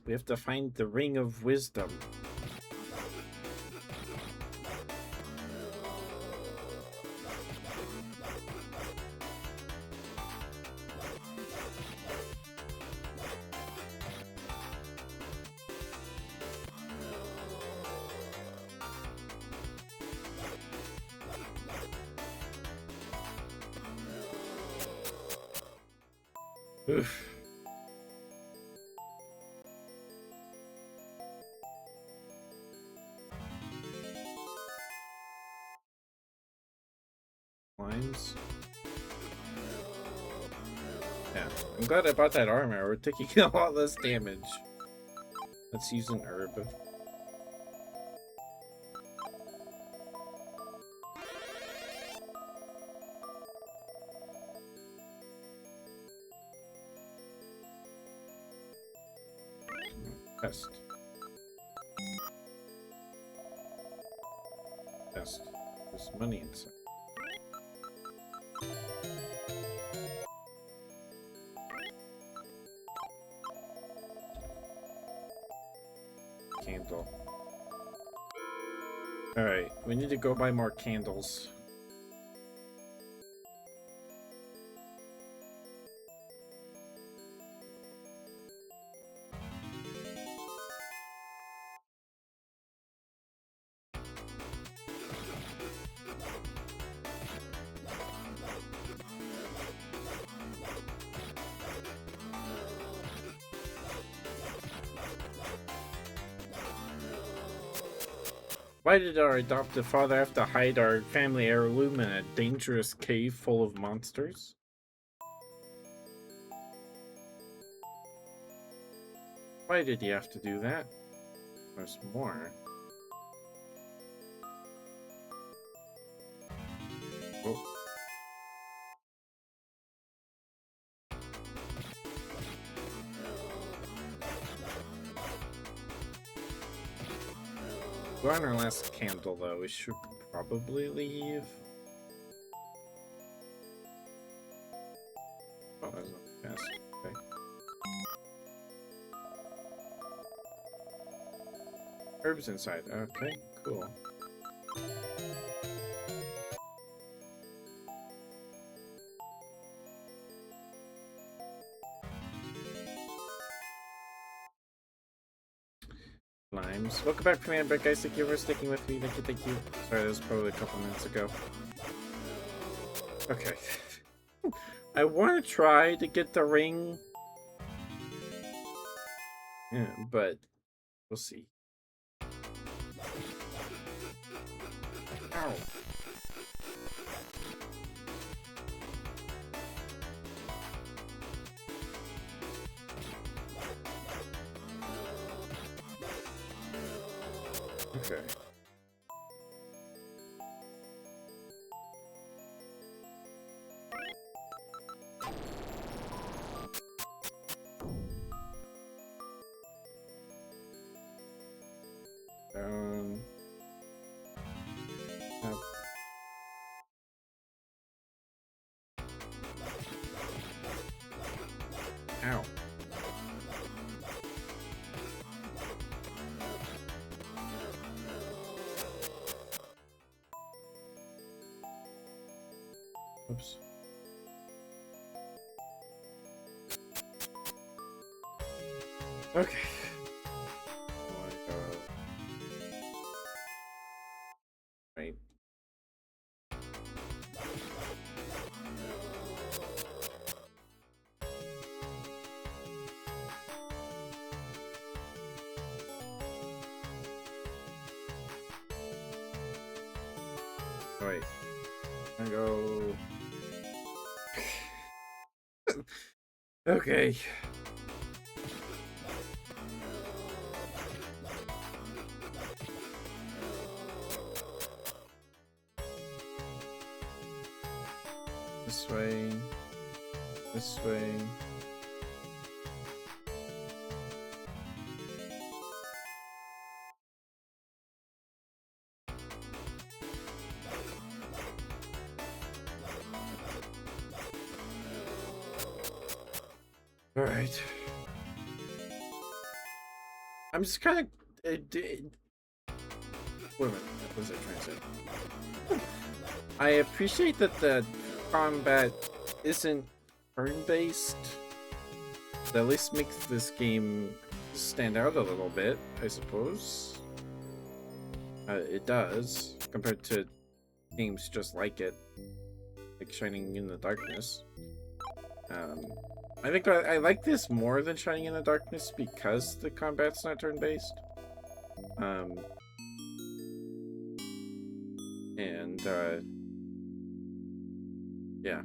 Speaker 1: We have to find the Ring of Wisdom. Oof. Lines. Yeah, I'm glad I bought that armor. We're taking a lot less damage. Let's use an herb. Best. Best. There's money inside. Candle. Alright, we need to go buy more candles. Why did our adoptive father have to hide our family heirloom in a dangerous cave full of monsters? Why did he have to do that? There's more. Oh. We're on our last candle, though. We should probably leave. Oh, that's not fast. Okay. Herbs inside. Okay, cool. Limes. Welcome back from Amber, guys. Thank you for sticking with me. Thank you. Sorry, that was probably a couple minutes ago. Okay. I want to try to get the ring. Yeah, but we'll see. Ow. Okay. Up. Ow. Oops. Okay. Right. Wait. I go. Okay. This way. This way. All right. I'm just kind of. Wait a minute. What was I trying to say? I appreciate that the combat isn't turn-based. That at least makes this game stand out a little bit, I suppose. It does, compared to games just like it, like Shining in the Darkness. I think I like this more than Shining in the Darkness because the combat's not turn-based. Yeah.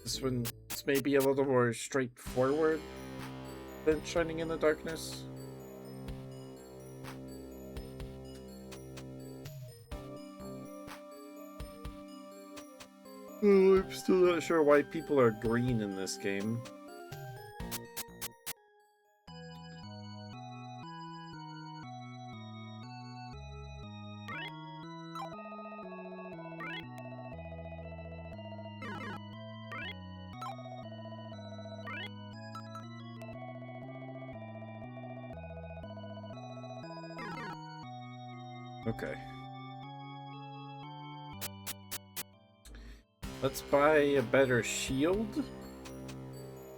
Speaker 1: This one's maybe a little more straightforward than Shining in the Darkness. Oh, I'm still not sure why people are green in this game. Okay. Let's buy a better shield.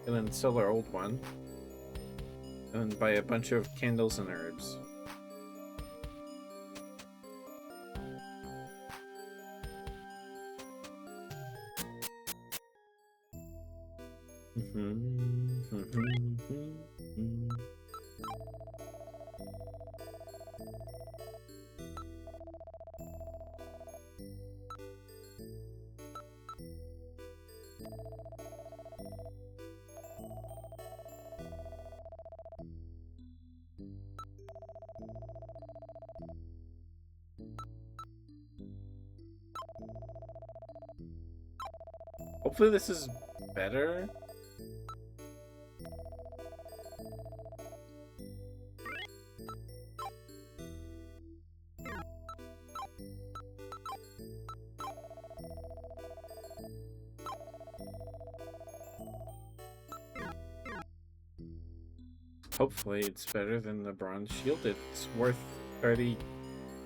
Speaker 1: And then sell our old one. And then buy a bunch of candles and herbs. Hopefully this is better. Hopefully it's better than the bronze shield. It's worth 30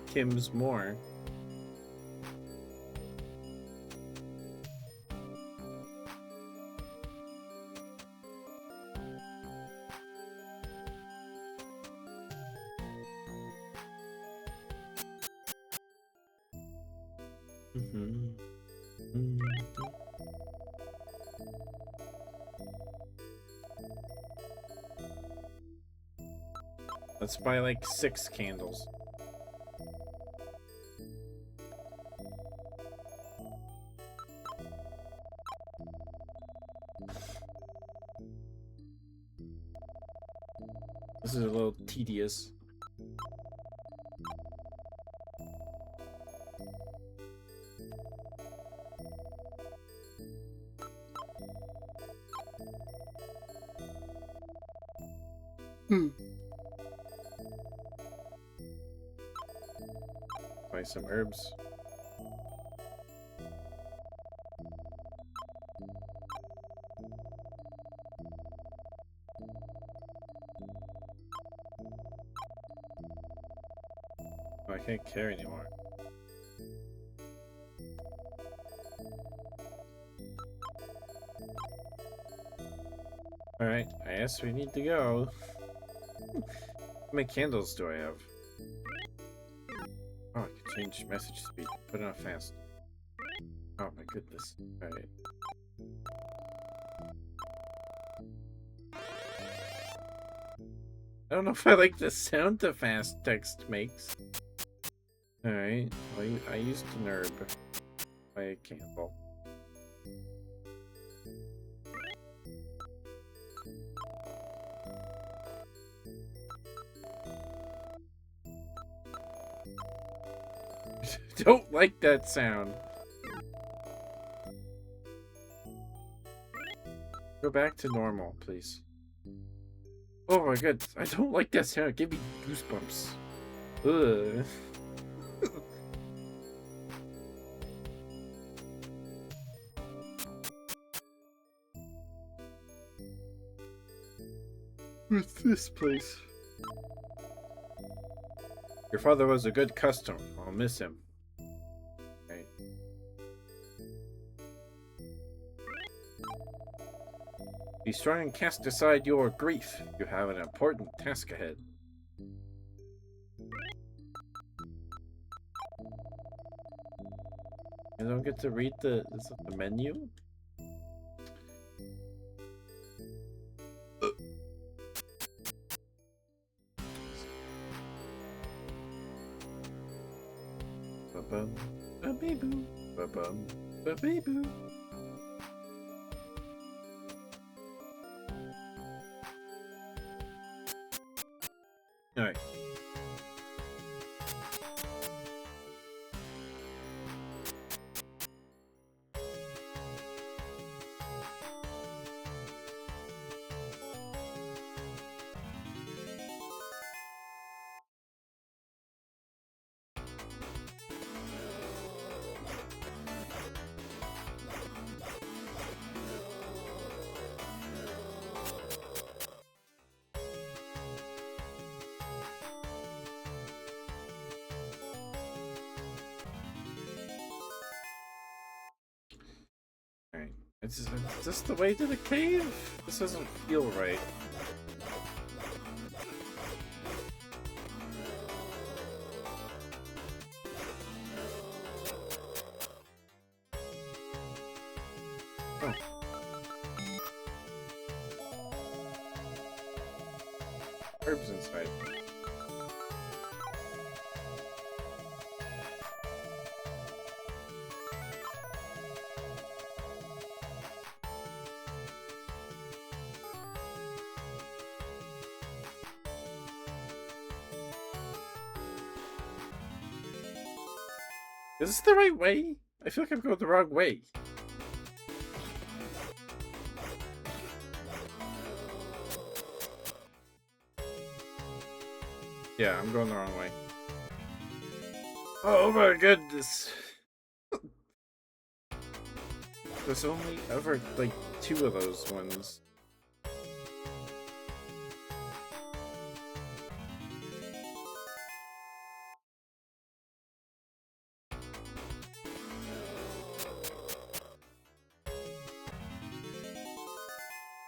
Speaker 1: Kims more. Let's buy like 6 candles. This is a little tedious. Buy some herbs. Oh, I can't carry anymore. Alright, I guess we need to go. How many candles do I have? Oh, I can change message speed. Put it on fast. Oh my goodness. Alright. I don't know if I like the sound the fast text makes. Alright, well, I used an herb. Buy a candle. Don't like that sound. Go back to normal, please. Oh my god, I don't like that sound. Give me goosebumps. Ugh. What's this place? Your father was a good customer. I'll miss him. Okay. Be strong and cast aside your grief. You have an important task ahead. I don't get to read the menu? Ba-bum, ba-bee-boo, ba-bum, ba-bee-boo. Alright. Is this the way to the cave? This doesn't feel right. Oh. Herbs inside. Is this the right way? I feel like I'm going the wrong way. Yeah, I'm going the wrong way. Oh my goodness. There's only ever like 2 of those ones.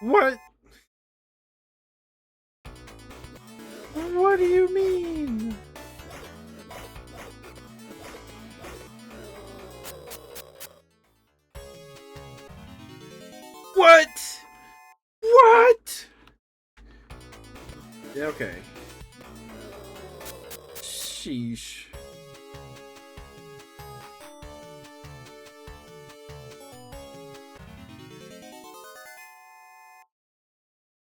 Speaker 1: What? What do you mean? What? What? Okay. Sheesh.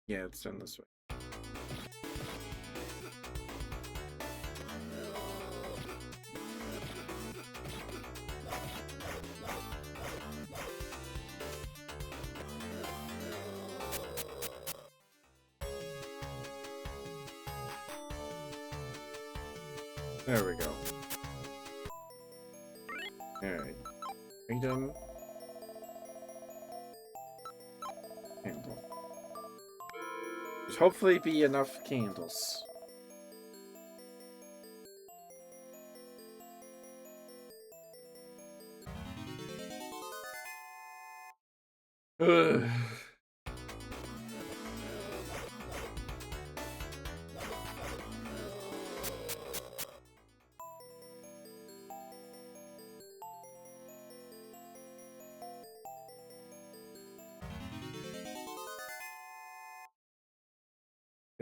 Speaker 1: Yeah, it's done this way. There we go. Alright. Freedom. Candle. There's hopefully be enough candles. Ugh.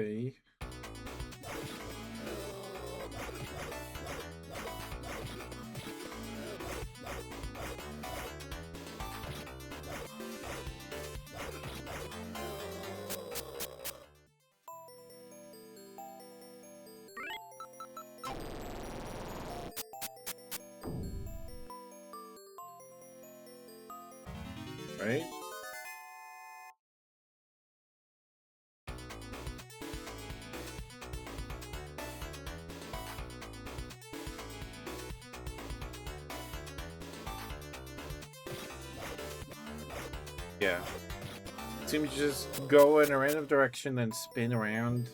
Speaker 1: Okay. Right? Yeah. Seems to just go in a random direction, then spin around.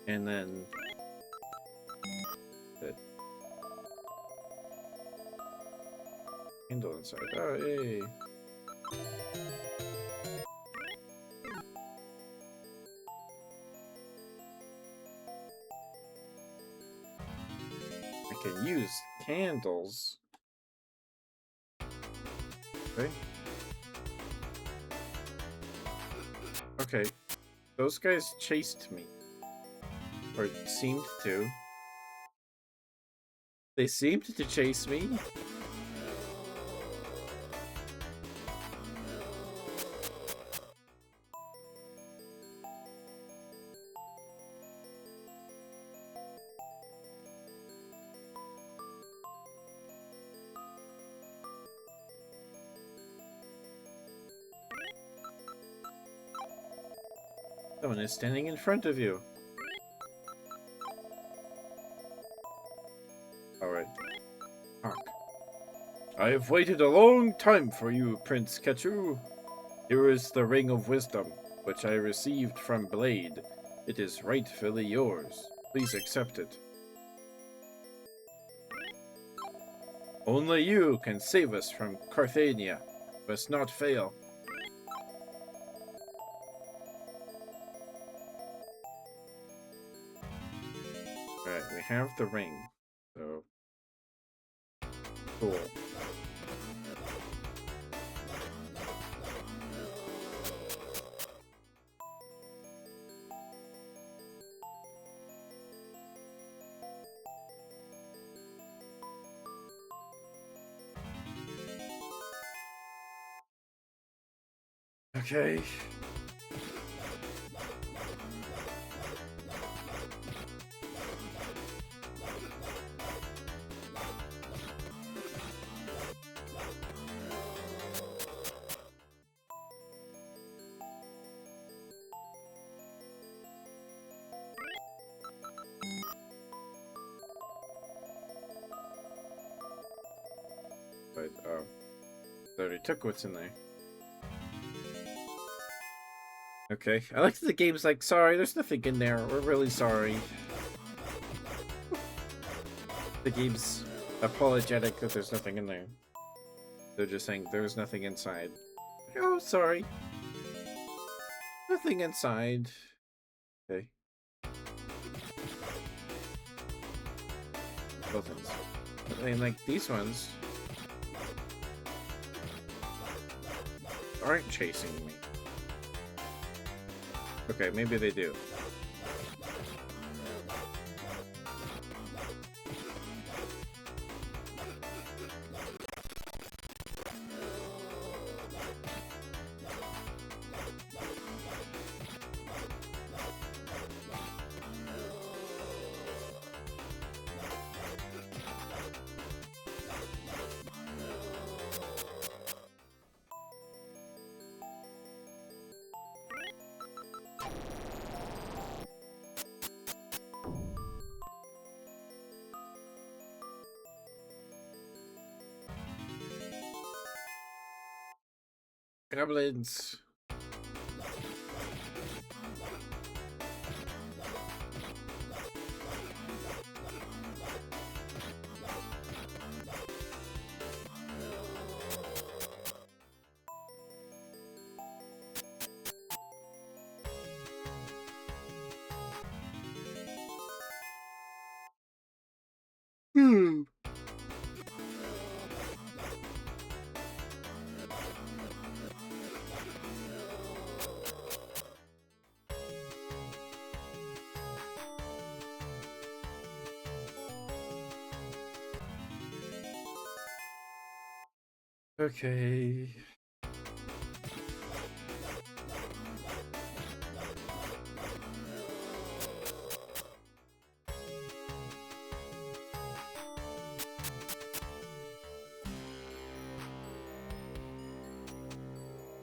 Speaker 1: And then... the candle inside. Oh, hey. I can use candles. Okay. Okay. Those guys chased me. Or seemed to. They seemed to chase me. Someone is standing in front of you. Alright. Honk. I have waited a long time for you, Prince Ketchu. Here is the Ring of Wisdom, which I received from Blade. It is rightfully yours. Please accept it. Only you can save us from Carthania. Must not fail. Alright, we have the ring. So... cool. Okay. But, oh. They already took what's in there. Okay. I like that the game's like, sorry, there's nothing in there. We're really sorry. The game's apologetic that there's nothing in there. They're just saying there's nothing inside. Oh, sorry. Nothing inside. Okay. Buttons. And like these ones aren't chasing me. Okay, maybe they do. Goblins. Hmm. Okay.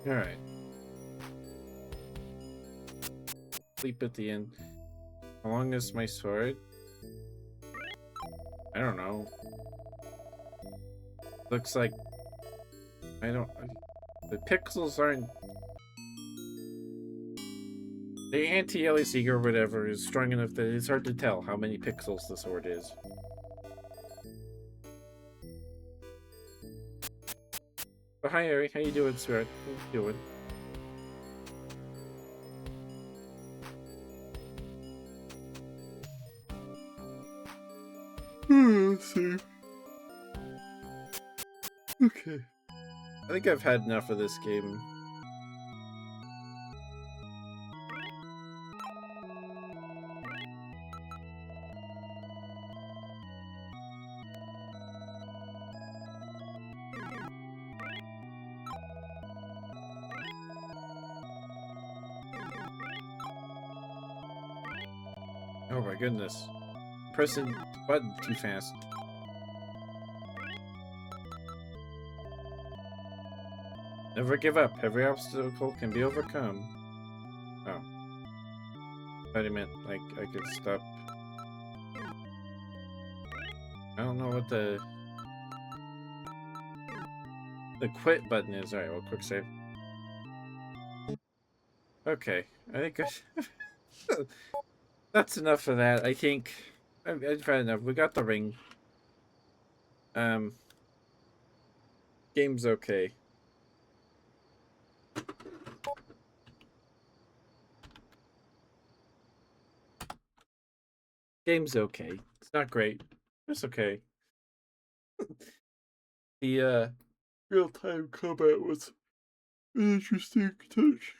Speaker 1: All right. Sleep at the end. How long is my sword? I don't know. Looks like I don't. The pixels aren't. The anti-aliasing or whatever is strong enough that it's hard to tell how many pixels the sword is. But hi, Ari. How you doing, Spirit? How you doing? Let's see. Okay. I think I've had enough of this game. Oh my goodness. Pressing the button too fast. Never give up. Every obstacle can be overcome. Oh. I thought he meant like I could stop. I don't know what the quit button is. Alright, well, quick save. Okay. I think that's enough of that. I think I've had enough. We got the ring. Game's okay. Game's okay. It's not great. It's okay. The real-time combat was an interesting touch.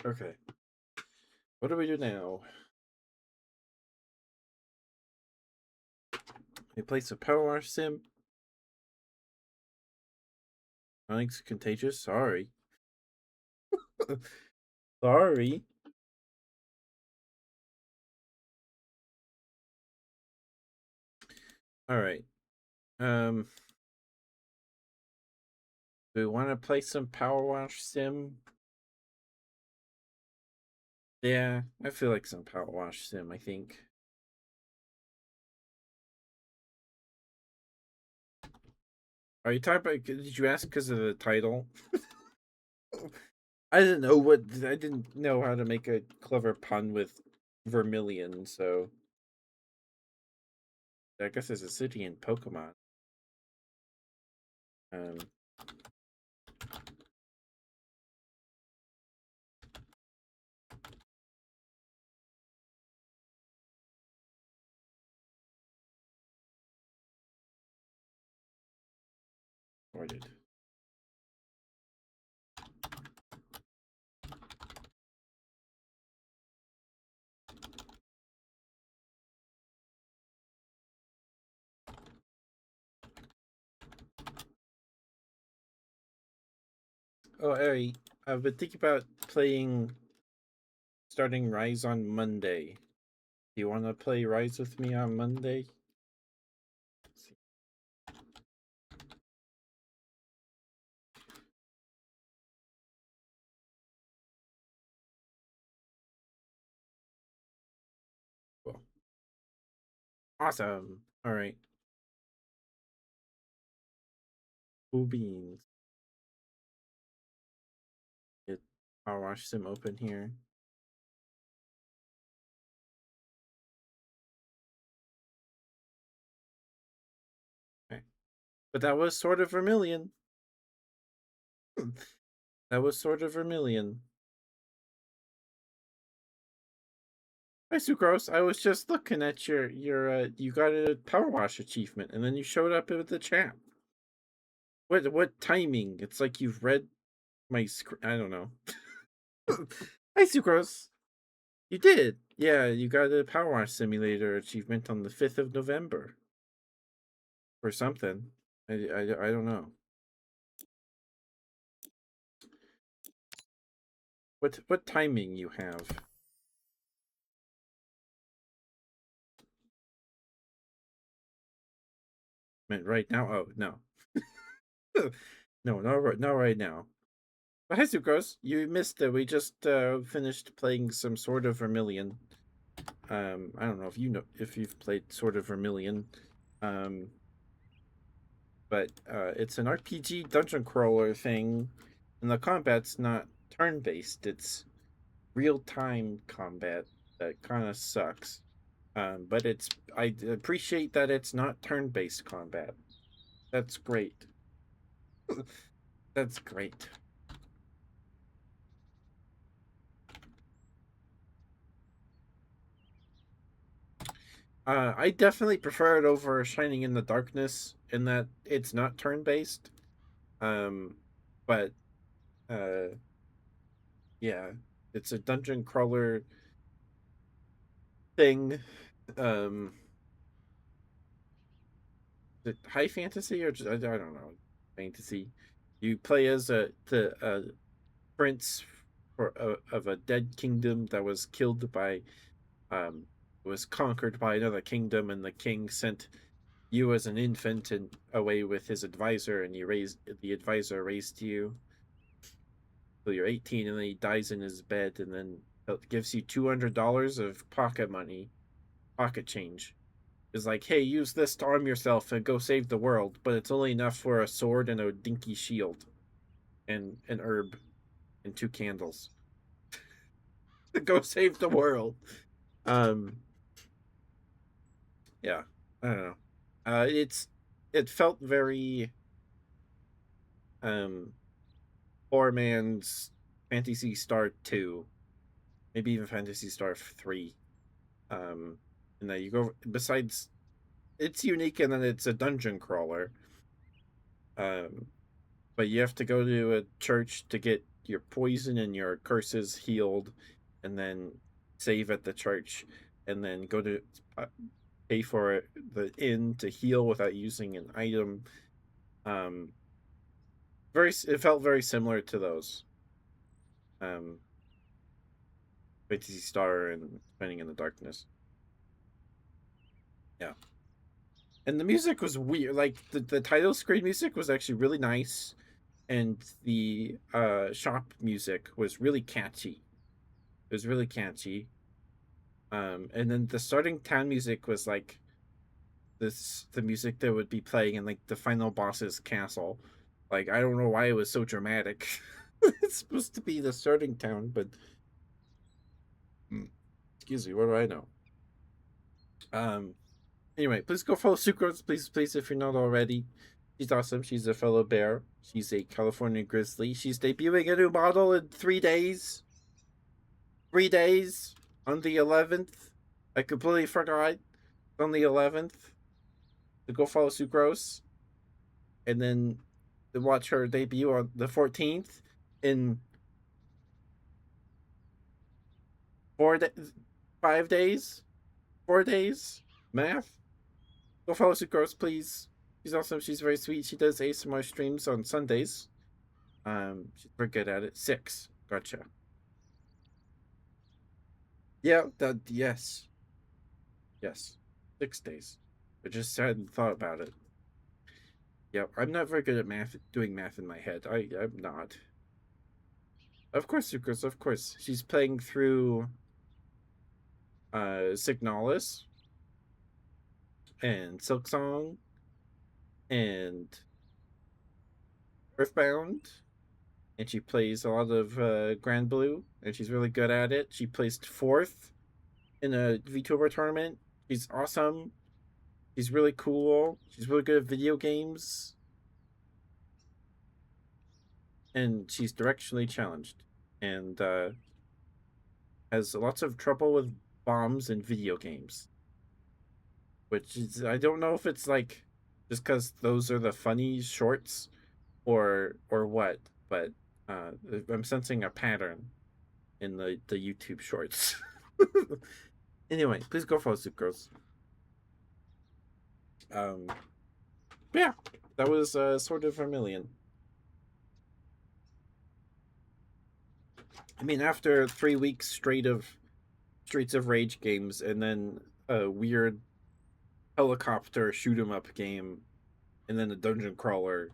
Speaker 1: Okay. What do we do now? We play some Power Wash Sim. I think it's contagious. Sorry. Sorry. All right. Do we want to play some Power Wash Sim? Yeah, I feel like some Power Wash Sim, I think. Are you talking about, did you ask because of the title? I didn't know how to make a clever pun with Vermilion, so I guess there's a city in Pokemon. Um, sorted. Oh, Ari, I've been thinking about starting Rise on Monday. Do you want to play Rise with me on Monday? Cool. Awesome. All right. Cool beans. Get Power Wash Sim open here. Okay. But that was Sword of Vermilion. That was Sword of Vermilion. Hi, Sucrose. I was just looking at your you got a Power Wash achievement, and then you showed up in the chat. What timing? It's like you've read my script. I don't know. Hi, Sucrose. You did. Yeah, you got a Power Wash Simulator achievement on the 5th of November. For something. I don't know. What timing you have? Meant right now? Oh, no. No, not right now. But hi, Sucrose. You missed it. We just finished playing some Sword of Vermilion. I don't know if you've played Sword of Vermilion. Um, but it's an RPG dungeon crawler thing, and the combat's not turn based. It's real time combat that kind of sucks. But I appreciate that it's not turn based combat. That's great. That's great. I definitely prefer it over Shining in the Darkness in that it's not turn based. Um, but uh, yeah, it's a dungeon crawler thing. Um, is it high fantasy or just, I don't know, fantasy. You play as a prince of a dead kingdom that was killed by was conquered by another kingdom, and the king sent you as an infant and away with his advisor, and the advisor raised you till you're 18, and then he dies in his bed, and then it gives you $200 of pocket money, pocket change. Is like, hey, use this to arm yourself and go save the world, but it's only enough for a sword and a dinky shield and an herb and two candles to go save the world. Um, yeah, I don't know. It felt very um poor man's Fantasy Star 2, maybe even Fantasy Star 3. And that you go besides it's unique and then it's a dungeon crawler. Um, but you have to go to a church to get your poison and your curses healed, and then save at the church, and then go to uh, pay for the inn to heal without using an item. Um, it felt very similar to those. Um, Fantasy Star and Spinning in the Darkness. Yeah. And the music was weird. Like the title screen music was actually really nice, and the shop music was really catchy. It was really catchy. And then the starting town music was like the music that would be playing in like the final boss's castle. Like I don't know why it was so dramatic. It's supposed to be the starting town, but excuse me, what do I know? Um, Anyway, please go follow Sucrose, please, if you're not already. She's awesome. She's a fellow bear. She's a California grizzly. She's debuting a new model in 3 days. 3 days on the 11th. I completely forgot. On the 11th. To go follow Sucrose. And then to watch her debut on the 14th in 5 days. 4 days. Math. Go follow Sucrose, please. She's awesome. She's very sweet. She does ASMR streams on Sundays. She's very good at it. 6. Gotcha. Yeah, yes. Yes. 6 days. I just hadn't thought about it. Yeah, I'm not very good at math, doing math in my head. I'm not. Of course, Sucrose, of course. She's playing through Signalis and Silksong and Earthbound, and she plays a lot of Grand Blue, and she's really good at it. She placed 4th in a VTuber tournament. She's awesome. She's really cool. She's really good at video games. And she's directionally challenged. And has lots of trouble with bombs in video games. Which is, I don't know if it's like just because those are the funny shorts or what, but I'm sensing a pattern in the YouTube shorts. Anyway, please go follow Sucrose. Yeah, that was Sword of Vermilion. I mean, after 3 weeks straight of Streets of Rage games and then a weird helicopter shoot 'em up game and then a dungeon crawler.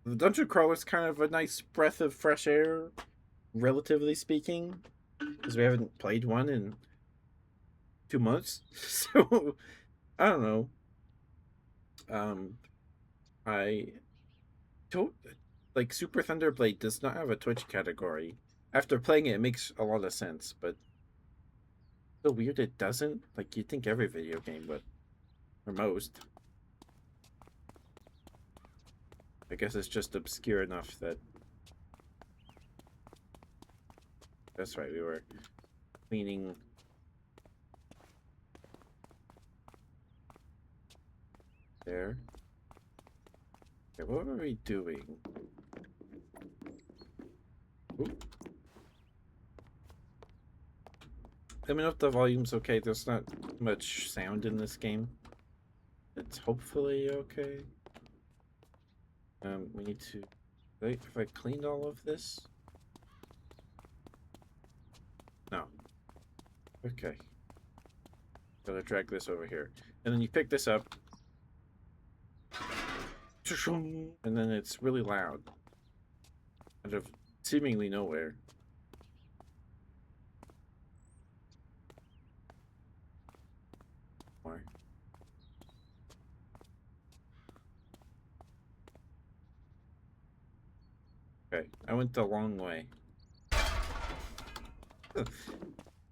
Speaker 1: The dungeon crawler is kind of a nice breath of fresh air, relatively speaking, because we haven't played one in 2 months. So I don't know. I don't like Super Thunderblade does not have a Twitch category. After playing it, it makes a lot of sense, but so weird it doesn't. Like you'd think every video game would, or most. I guess it's just obscure enough that. That's right, we were cleaning. There. Okay, what were we doing? Ooh. Let me know if the volume's okay. There's not much sound in this game. It's hopefully okay. We need to. Have I cleaned all of this? No. Okay. Gotta drag this over here. And then you pick this up. And then it's really loud. Out of seemingly nowhere. More. Okay, I went the long way.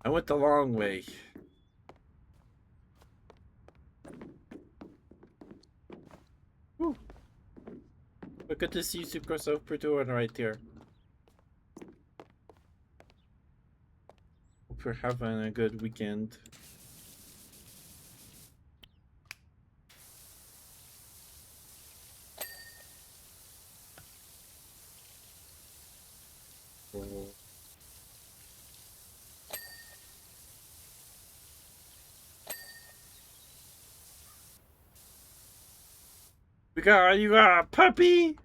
Speaker 1: I went the long way. Woo. But good to see you, Sucrose. Hope you're doing right here. Hope you're having a good weekend. You got a puppy?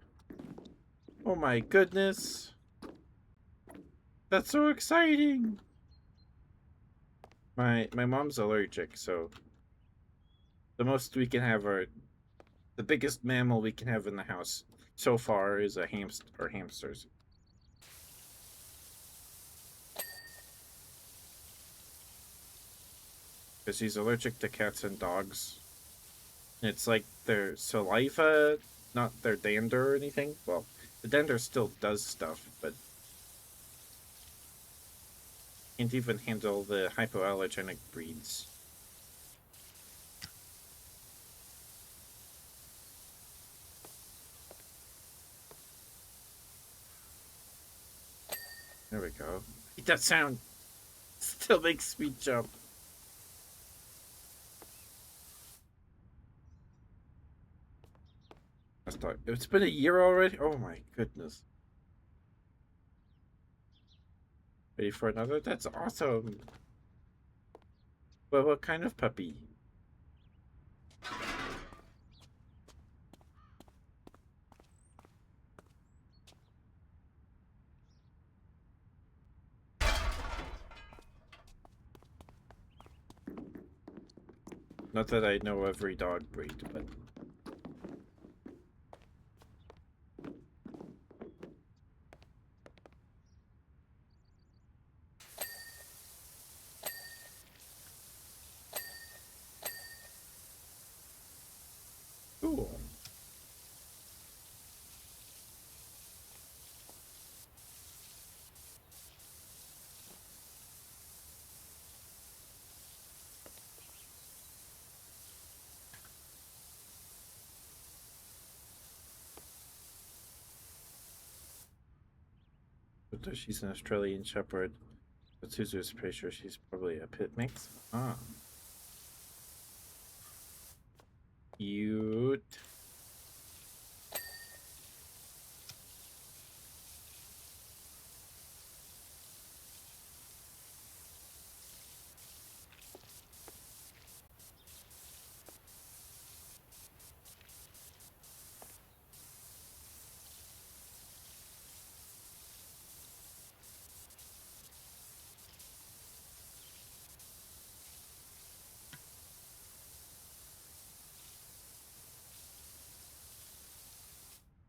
Speaker 1: Oh my goodness. That's so exciting. My mom's allergic, so the most we can have are the biggest mammal we can have in the house so far is a hamster or hamsters. Because she's allergic to cats and dogs. It's like their saliva, not their dander or anything. Well, the dander still does stuff, but can't even handle the hypoallergenic breeds. There we go. That sound still makes me jump. It's been a year already? Oh my goodness. Ready for another? That's awesome. Well, what kind of puppy? Not that I know every dog breed, but... Cool. But she's an Australian Shepherd. But Suzu's pretty sure she's probably a pit mix. Ah. Cute.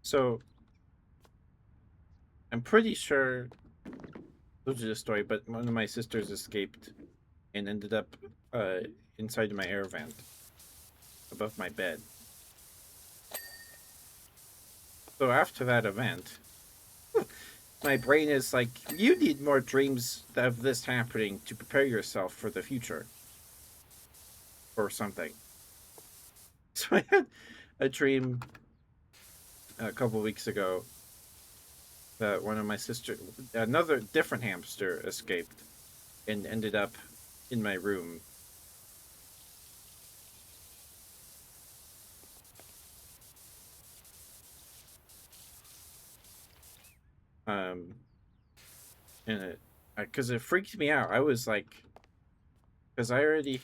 Speaker 1: So, I'm pretty sure those are the story, but one of my sisters escaped and ended up uh, inside my air vent above my bed. So after that event, my brain is like, you need more dreams of this happening to prepare yourself for the future. Or something. So I had a dream a couple weeks ago that one of my sisters, another different hamster, escaped and ended up in my room. And it, because it freaked me out. I was like, because I already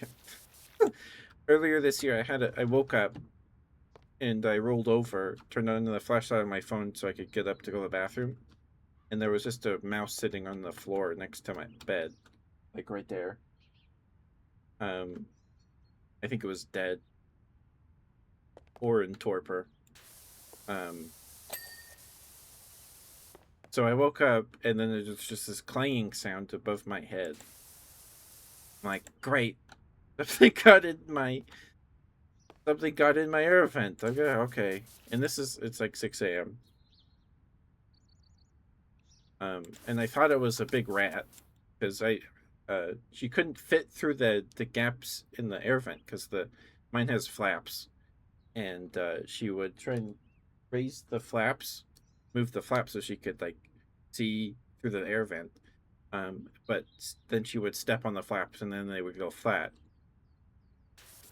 Speaker 1: earlier this year I woke up and I rolled over, turned on the flashlight on my phone so I could get up to go to the bathroom, and there was just a mouse sitting on the floor next to my bed, like right there. I think it was dead or in torpor. Um, so I woke up and then there was just this clanging sound above my head. I'm like, great, something got in my air vent. Okay, and it's like 6 a.m. And I thought it was a big rat because she couldn't fit through the gaps in the air vent because mine has flaps, and she would try and raise the flaps, move the flaps so she could like see through the air vent. But then she would step on the flaps and then they would go flat,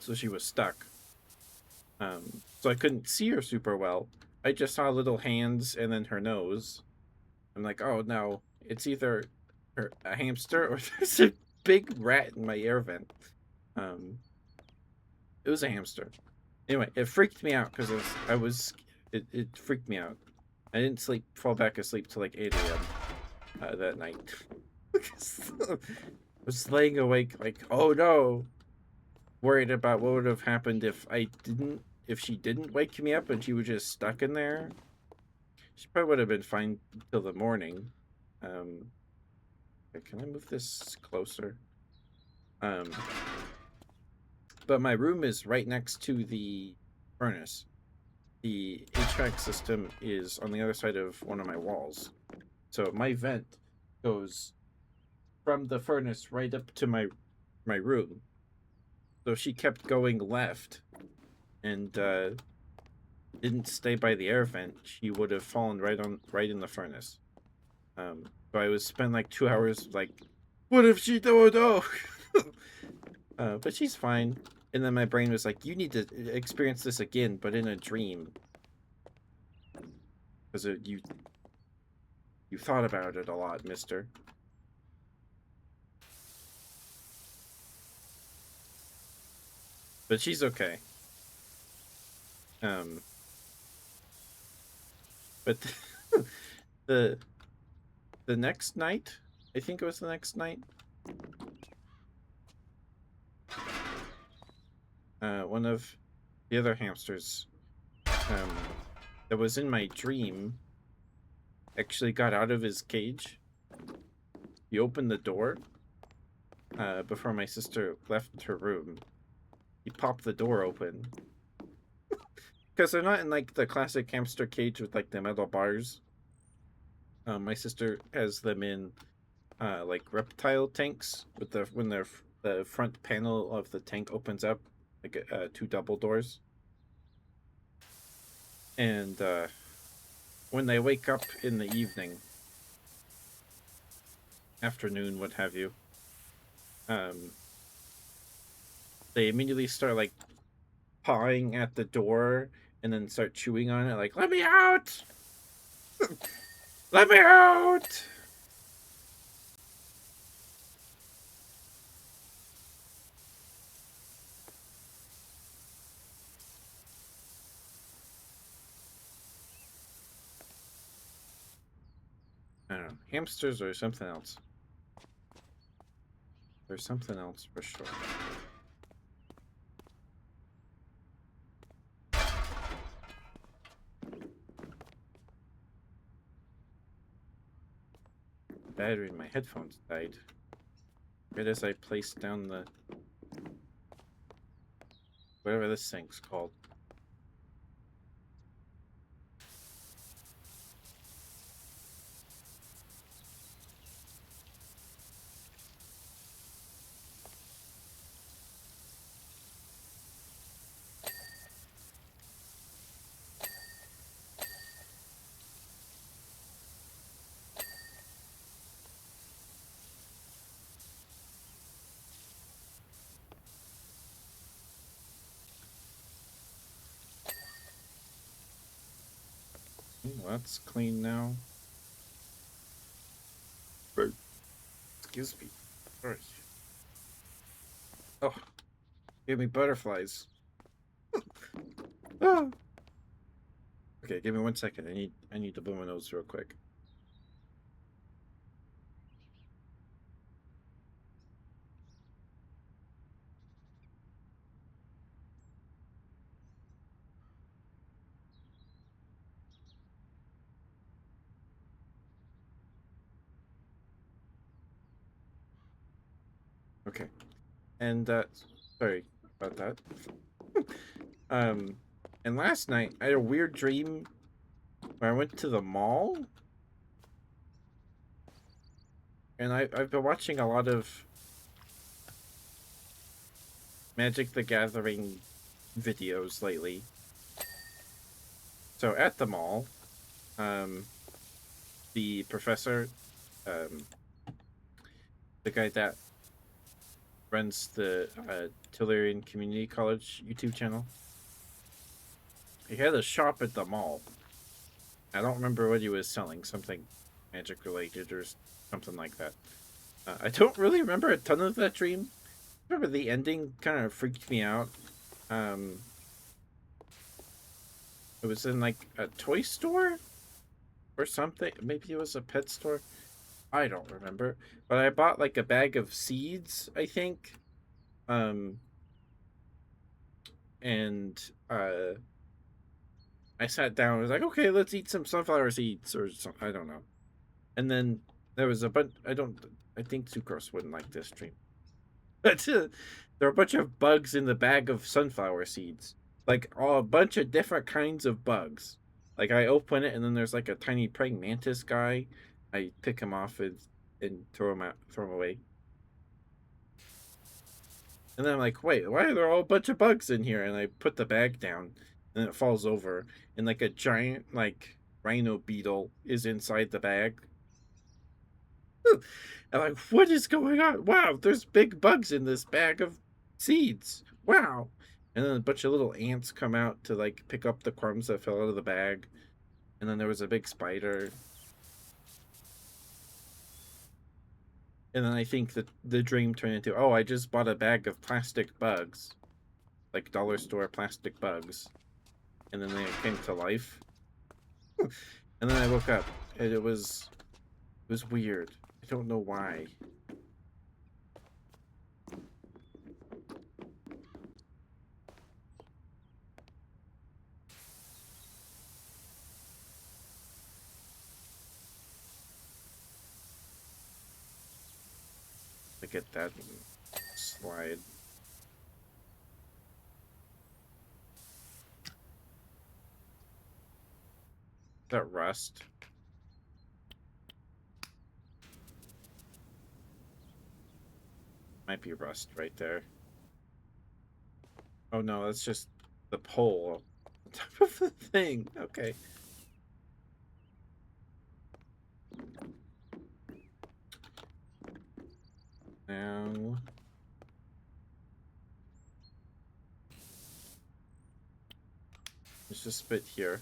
Speaker 1: so she was stuck. So I couldn't see her super well. I just saw little hands and then her nose. I'm like, oh no, it's either a hamster or there's a big rat in my air vent. It was a hamster. Anyway, it freaked me out because it freaked me out. I didn't fall back asleep till like 8 a.m. That night. I was laying awake like, oh no, worried about what would have happened if she didn't wake me up and she was just stuck in there. She probably would have been fine till the morning. Can I move this closer? But my room is right next to the furnace. The HVAC system is on the other side of one of my walls. So my vent goes from the furnace right up to my room. So she kept going left and didn't stay by the air vent, she would have fallen right in the furnace. So I was spend like 2 hours like, what if she don't know? But she's fine. And then my brain was like, you need to experience this again, but in a dream, because you thought about it a lot, Mister. But she's okay. Um, but the the next night, I think it was the next night. One of the other hamsters, um, that was in my dream, actually got out of his cage. He opened the door before my sister left her room. He popped the door open because they're not in like the classic hamster cage with like the metal bars. My sister has them in like reptile tanks with the front panel of the tank opens up like two double doors, and when they wake up in the evening, afternoon, what have you, um, they immediately start like pawing at the door and then start chewing on it like, let me out, let me out. I don't know, hamsters or something else. There's something else for sure. The battery in my headphones died right as I placed down the whatever this thing's called. Well, that's clean now. Excuse me. Sorry. Oh, give me butterflies. Oh. Okay, give me 1 second. I need to blow my nose real quick. Okay. And sorry about that. um and last night I had a weird dream where I went to the mall, and I've been watching a lot of Magic the Gathering videos lately. So at the mall, the professor, um, the guy that runs the Tillerian Community College YouTube channel, he had a shop at the mall. I don't remember what he was selling, something magic related or something like that. I don't really remember a ton of that dream. I remember the ending kind of freaked me out. Um, it was in like a toy store or something. Maybe it was a pet store. I don't remember. But I bought like a bag of seeds, I think. Um, and I sat down. I was like, okay, let's eat some sunflower seeds or something. I don't know. And then there was a bunch. I think Sucrose wouldn't like this dream. But there are a bunch of bugs in the bag of sunflower seeds. Like a bunch of different kinds of bugs. Like I open it and then there's like a tiny praying mantis guy. I pick him off and throw him away. And then I'm like, wait, why are there all a bunch of bugs in here? And I put the bag down and it falls over. And like a giant like rhino beetle is inside the bag. I'm like, what is going on? Wow, there's big bugs in this bag of seeds. Wow. And then a bunch of little ants come out to like pick up the crumbs that fell out of the bag. And then there was a big spider. And then I think that the dream turned into, oh, I just bought a bag of plastic bugs. Like dollar store plastic bugs. And then they came to life. And then I woke up and it was weird. I don't know why. To get that slide. Is that rust? Might be rust right there. Oh no, that's just the pole on top of the thing. Okay. Now there's a spit here.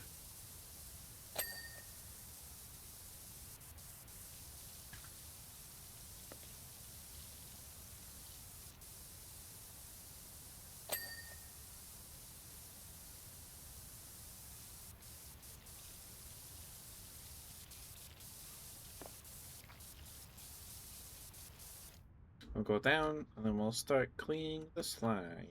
Speaker 1: We'll go down and then we'll start cleaning the slime.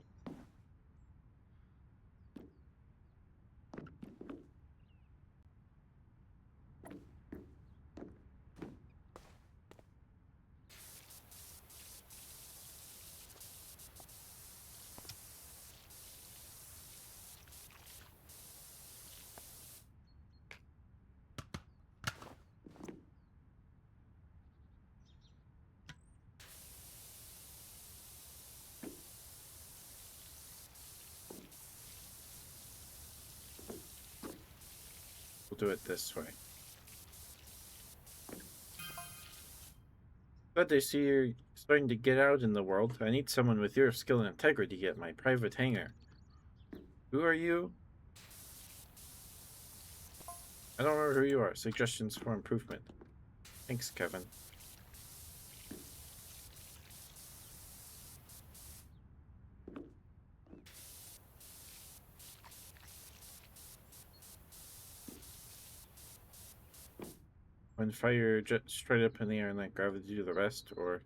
Speaker 1: We'll do it this way. Glad to see you're starting to get out in the world. I need someone with your skill and integrity at my private hangar. Who are you? I don't remember who you are. Suggestions for improvement. Thanks, Kevin. When fire jet straight up in the air and let gravity do the rest, or...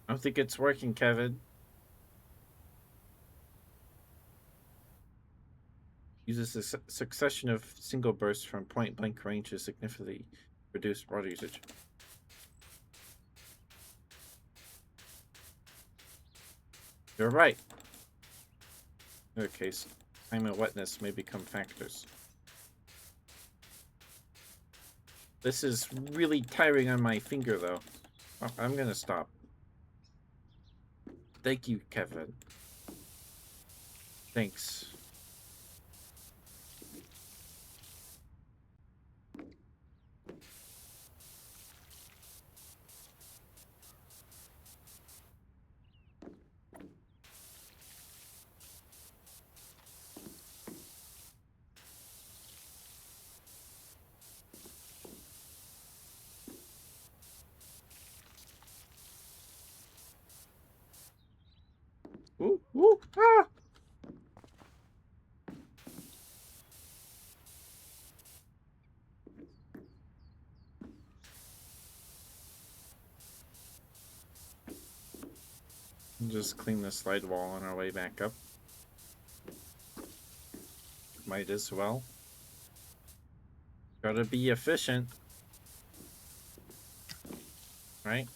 Speaker 1: I don't think it's working, Kevin. Uses a succession of single bursts from point-blank range to significantly reduce water usage. You're right. In other case, time and wetness may become factors. This is really tiring on my finger, though. Oh, I'm gonna stop. Thank you, Kevin. Thanks. Ooh, ooh, ah! Just clean the slide wall on our way back up. Might as well. Gotta be efficient. Right?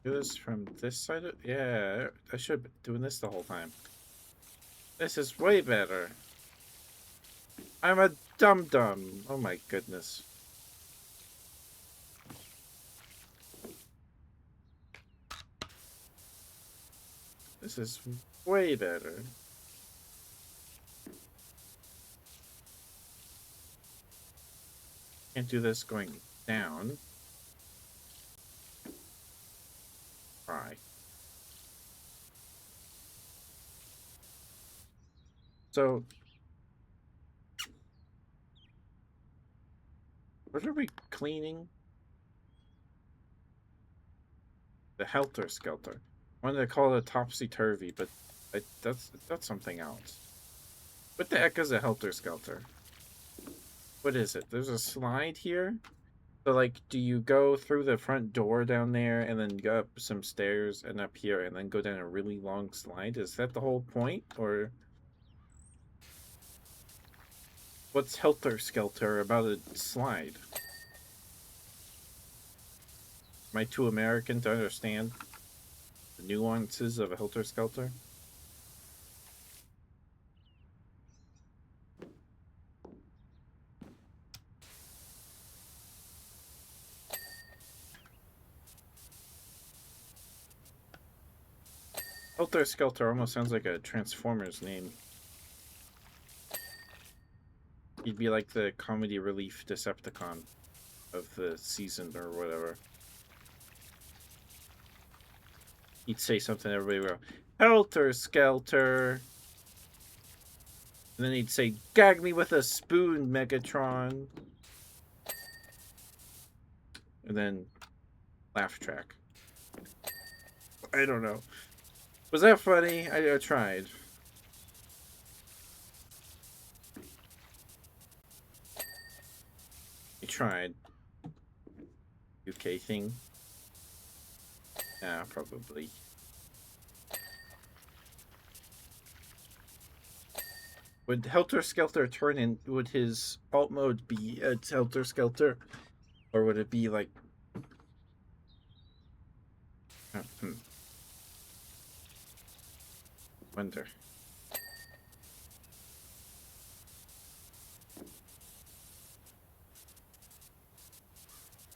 Speaker 1: Do this from this side? Yeah, I should be doing this the whole time. This is way better. I'm a dum-dum. Oh my goodness. This is way better. Can't do this going down. Try. So, what are we cleaning? The Helter Skelter. I wanted to call it a topsy-turvy, but that's something else. What the heck is a Helter Skelter? What is it? There's a slide here? So, like, do you go through the front door down there and then go up some stairs and up here and then go down a really long slide? Is that the whole point? Or what's Helter Skelter about a slide? Am I too American to understand the nuances of a Helter Skelter? Helter Skelter almost sounds like a Transformers name. He'd be like the comedy relief Decepticon of the season or whatever. He'd say something, everybody would go, Helter Skelter! And then he'd say, gag me with a spoon, Megatron! And then, laugh track. I don't know. Was that funny? I tried. I tried. UK thing? Yeah, probably. Would Helter Skelter turn in? Would his alt mode be a Helter Skelter? Or would it be like. Wonder.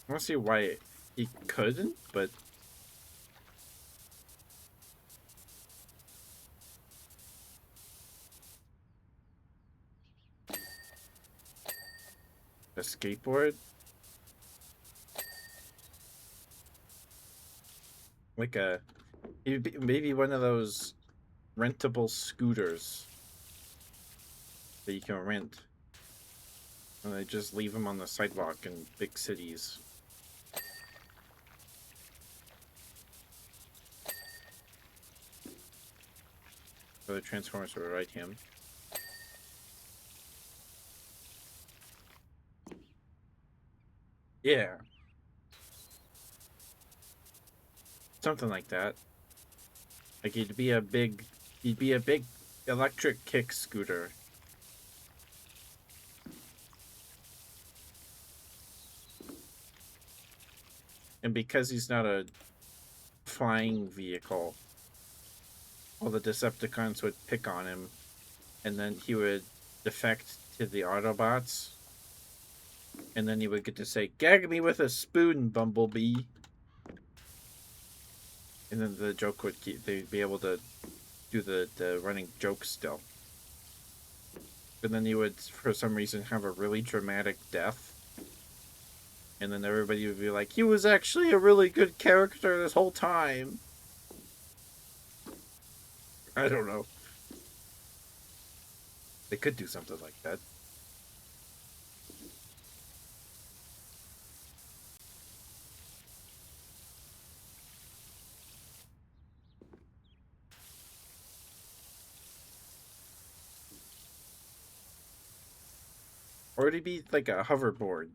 Speaker 1: I want to see why he couldn't, but. A skateboard? Like a. Maybe one of those rentable scooters that you can rent. And they just leave them on the sidewalk in big cities. So the Transformers will ride him. Yeah. Something like that. Like he'd be a big electric kick scooter. And because he's not a flying vehicle, all the Decepticons would pick on him, and then he would defect to the Autobots, and then he would get to say, gag me with a spoon, Bumblebee. And then the joke would they'd be able to do the running joke still. And then he would, for some reason, have a really dramatic death. And then everybody would be like, he was actually a really good character this whole time. I don't know. They could do something like that. Or it'd be like a hoverboard.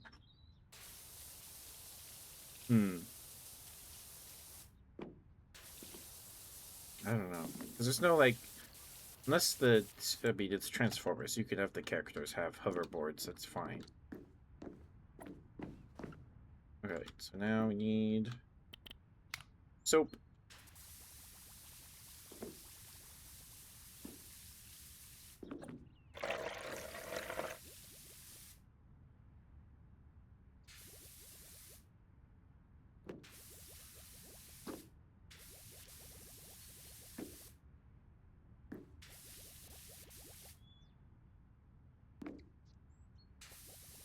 Speaker 1: I don't know. Because there's no, like... Unless I mean, it's Transformers. You could have the characters have hoverboards. That's fine. Alright, so now we need... soap.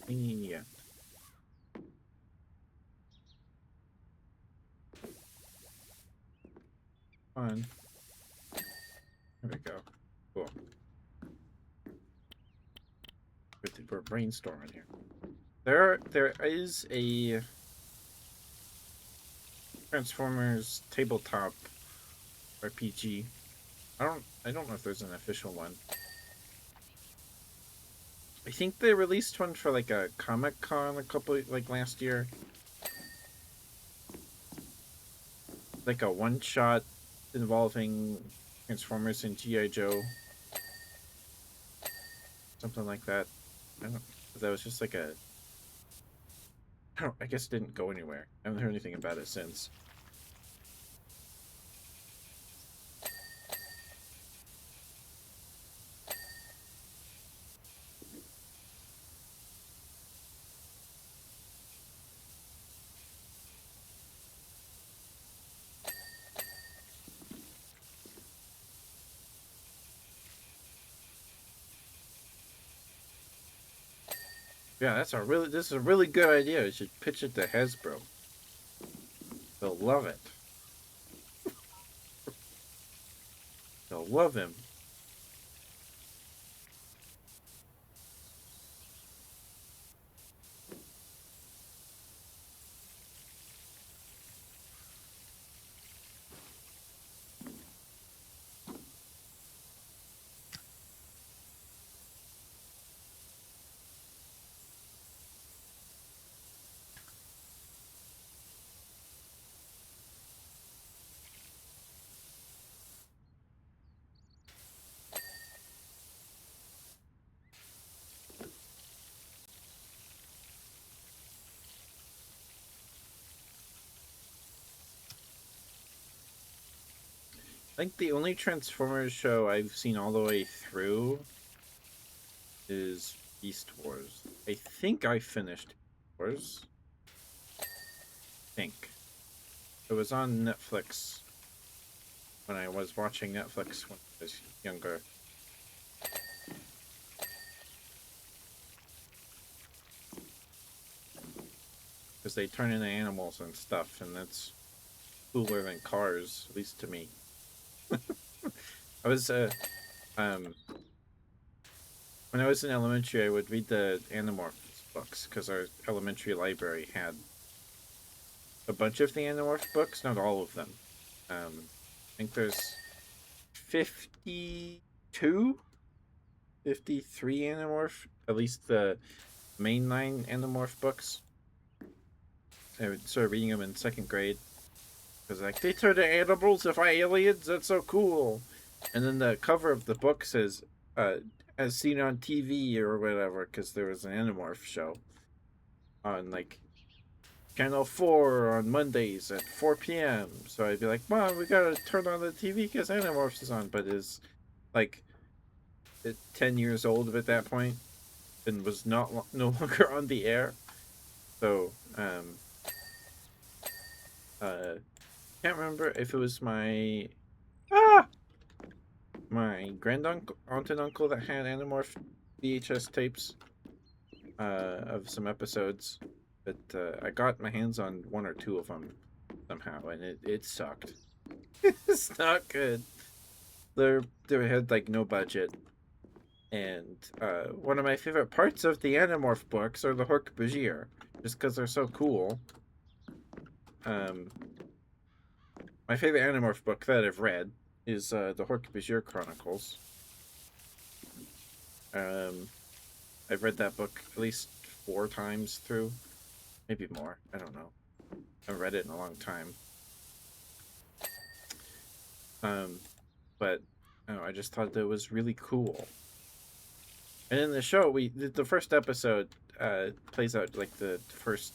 Speaker 1: Yeah. Fun. There we go. Cool. We're brainstorming here. There is a Transformers tabletop RPG. I don't know if there's an official one. I think they released one for like a Comic-Con a couple like last year. Like a one-shot involving Transformers and G.I. Joe. Something like that. I don't. That was just like a. I guess it didn't go anywhere. I haven't heard anything about it since. Yeah, this is a really good idea. You should pitch it to Hasbro. They'll love it. They'll love him. I think the only Transformers show I've seen all the way through is Beast Wars. I think I finished Wars. I think. It was on Netflix when I was watching Netflix when I was younger. Because they turn into animals and stuff, and that's cooler than cars, at least to me. I was when I was in elementary, I would read the Animorphs books because our elementary library had a bunch of the Animorph books, not all of them. I think there's 52, 53 Animorph, at least the mainline Animorph books. I started reading them in second grade. Because like, they turn to animals, defy aliens, that's so cool. And then the cover of the book says, as seen on TV or whatever, because there was an Animorph show on like Channel 4 on Mondays at 4 p.m. So I'd be like, Mom, we gotta turn on the TV because Animorphs is on. But is like 10 years old at that point and was no longer on the air. So, can't remember if it was my granduncle, aunt and uncle that had Animorph VHS tapes of some episodes, but I got my hands on one or two of them somehow, and it sucked. It's not good. They had like no budget, and one of my favorite parts of the Animorph books are the Hork-Bajir, just because they're so cool. My favorite Animorph book that I've read is the Hork-Bajir Chronicles. I've read that book at least 4 times through, maybe more. I don't know. I haven't read it in a long time. But I just thought that it was really cool. And in the show, the first episode plays out like the first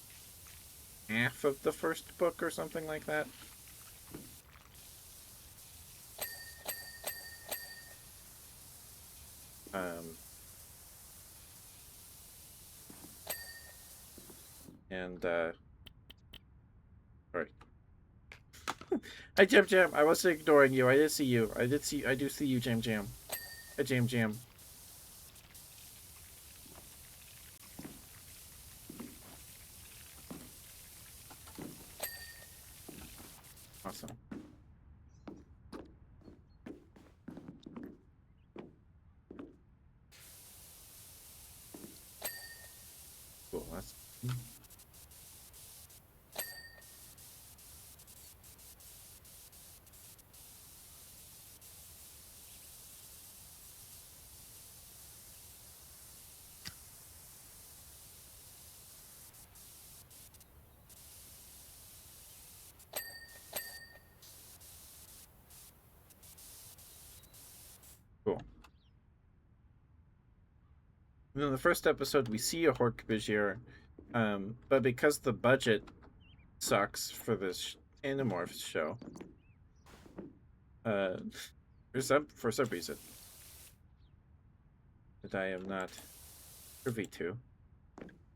Speaker 1: half of the first book or something like that. Um, and sorry. Hi, Jam Jam. I wasn't ignoring you. I did see you. I do see you, Jam Jam. Hi, Jam Jam. Awesome. Cool. That's cool. And in the first episode, we see a Hork-Bajir, but because the budget sucks for this Animorphs show, uh, for some reason that I am not privy to.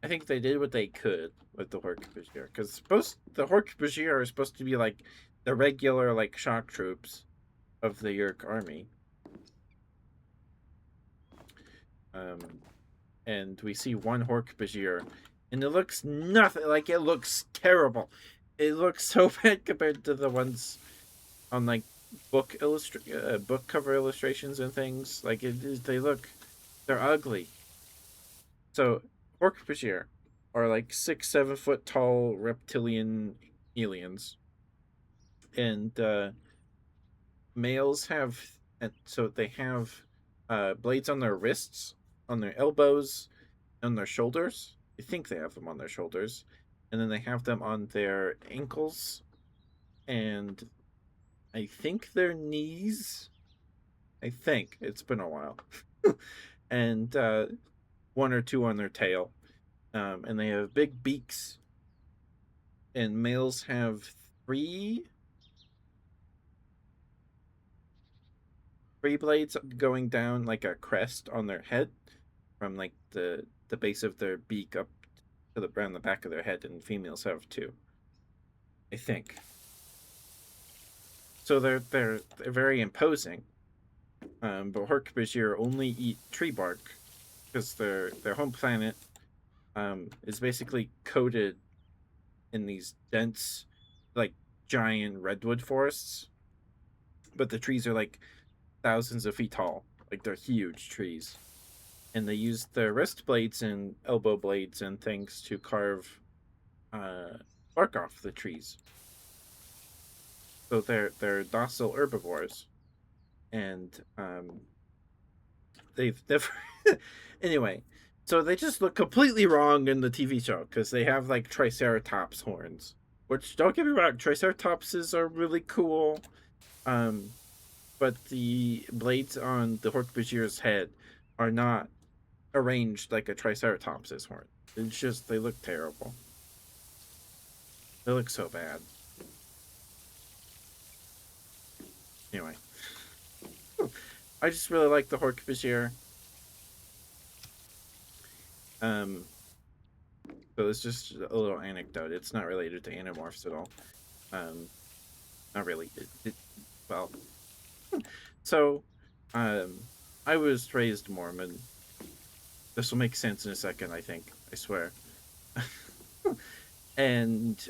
Speaker 1: I think they did what they could with the Hork-Bajir, because the Hork-Bajir are supposed to be like the regular like shock troops of the Yeerk army. Um, and we see one Hork-Bajir, and it looks nothing like it looks terrible. It looks so bad compared to the ones on like book cover illustrations and things. Like they're ugly. So Hork-Bajir are like 6-7 foot tall reptilian aliens, and males have, and so they have blades on their wrists, on their elbows, on their shoulders. I think they have them on their shoulders, and then they have them on their ankles, and I think their knees. I think it's been a while, and one or two on their tail, and they have big beaks. And males have three three blades going down like a crest on their head, from like the base of their beak up to the around the back of their head, and females have two. I think. So they're very imposing. But Hork-Bajir only eat tree bark because their home planet is basically coated in these dense, like giant redwood forests. But the trees are like thousands of feet tall, like they're huge trees, and they use their wrist blades and elbow blades and things to carve bark off the trees. So they're docile herbivores, and they've never anyway. So they just look completely wrong in the TV show because they have like Triceratops horns, which, don't get me wrong, Triceratopses are really cool. Um, but the blades on the Hork-Bajir's head are not arranged like a Triceratops's horn. It's just they look terrible. They look so bad. Anyway, I just really like the Hork-Bajir. Um, so it's just a little anecdote. It's not related to Animorphs at all. Not really. Well, so I was raised Mormon. This will make sense in a second, I think. I swear. And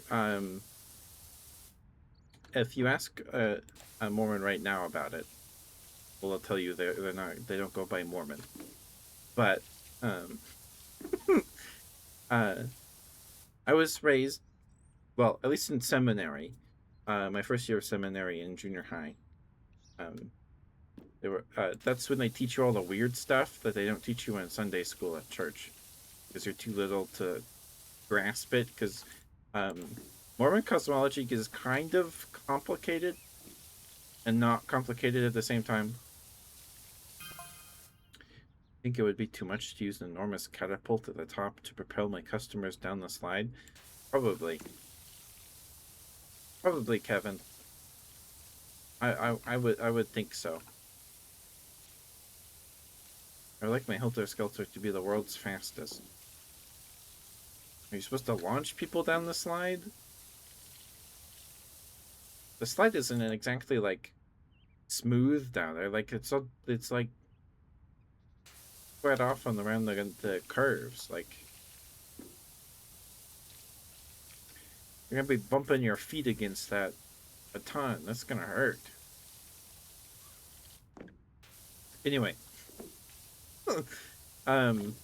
Speaker 1: if you ask a Mormon right now about it, well, they'll tell you they don't go by Mormon. But uh, I was raised, well, at least in seminary. My first year of seminary in junior high. That's when they teach you all the weird stuff that they don't teach you in Sunday school at church, because you're too little to grasp it. Because Mormon cosmology is kind of complicated and not complicated at the same time. I think it would be too much to use an enormous catapult at the top to propel my customers down the slide. Probably, Kevin. I would think so. I would like my Helter Skelter to be the world's fastest. Are you supposed to launch people down the slide? The slide isn't exactly like smooth down there. Like it's like spread off on around the curves. Like you're gonna be bumping your feet against that a ton. That's gonna hurt. Anyway, um,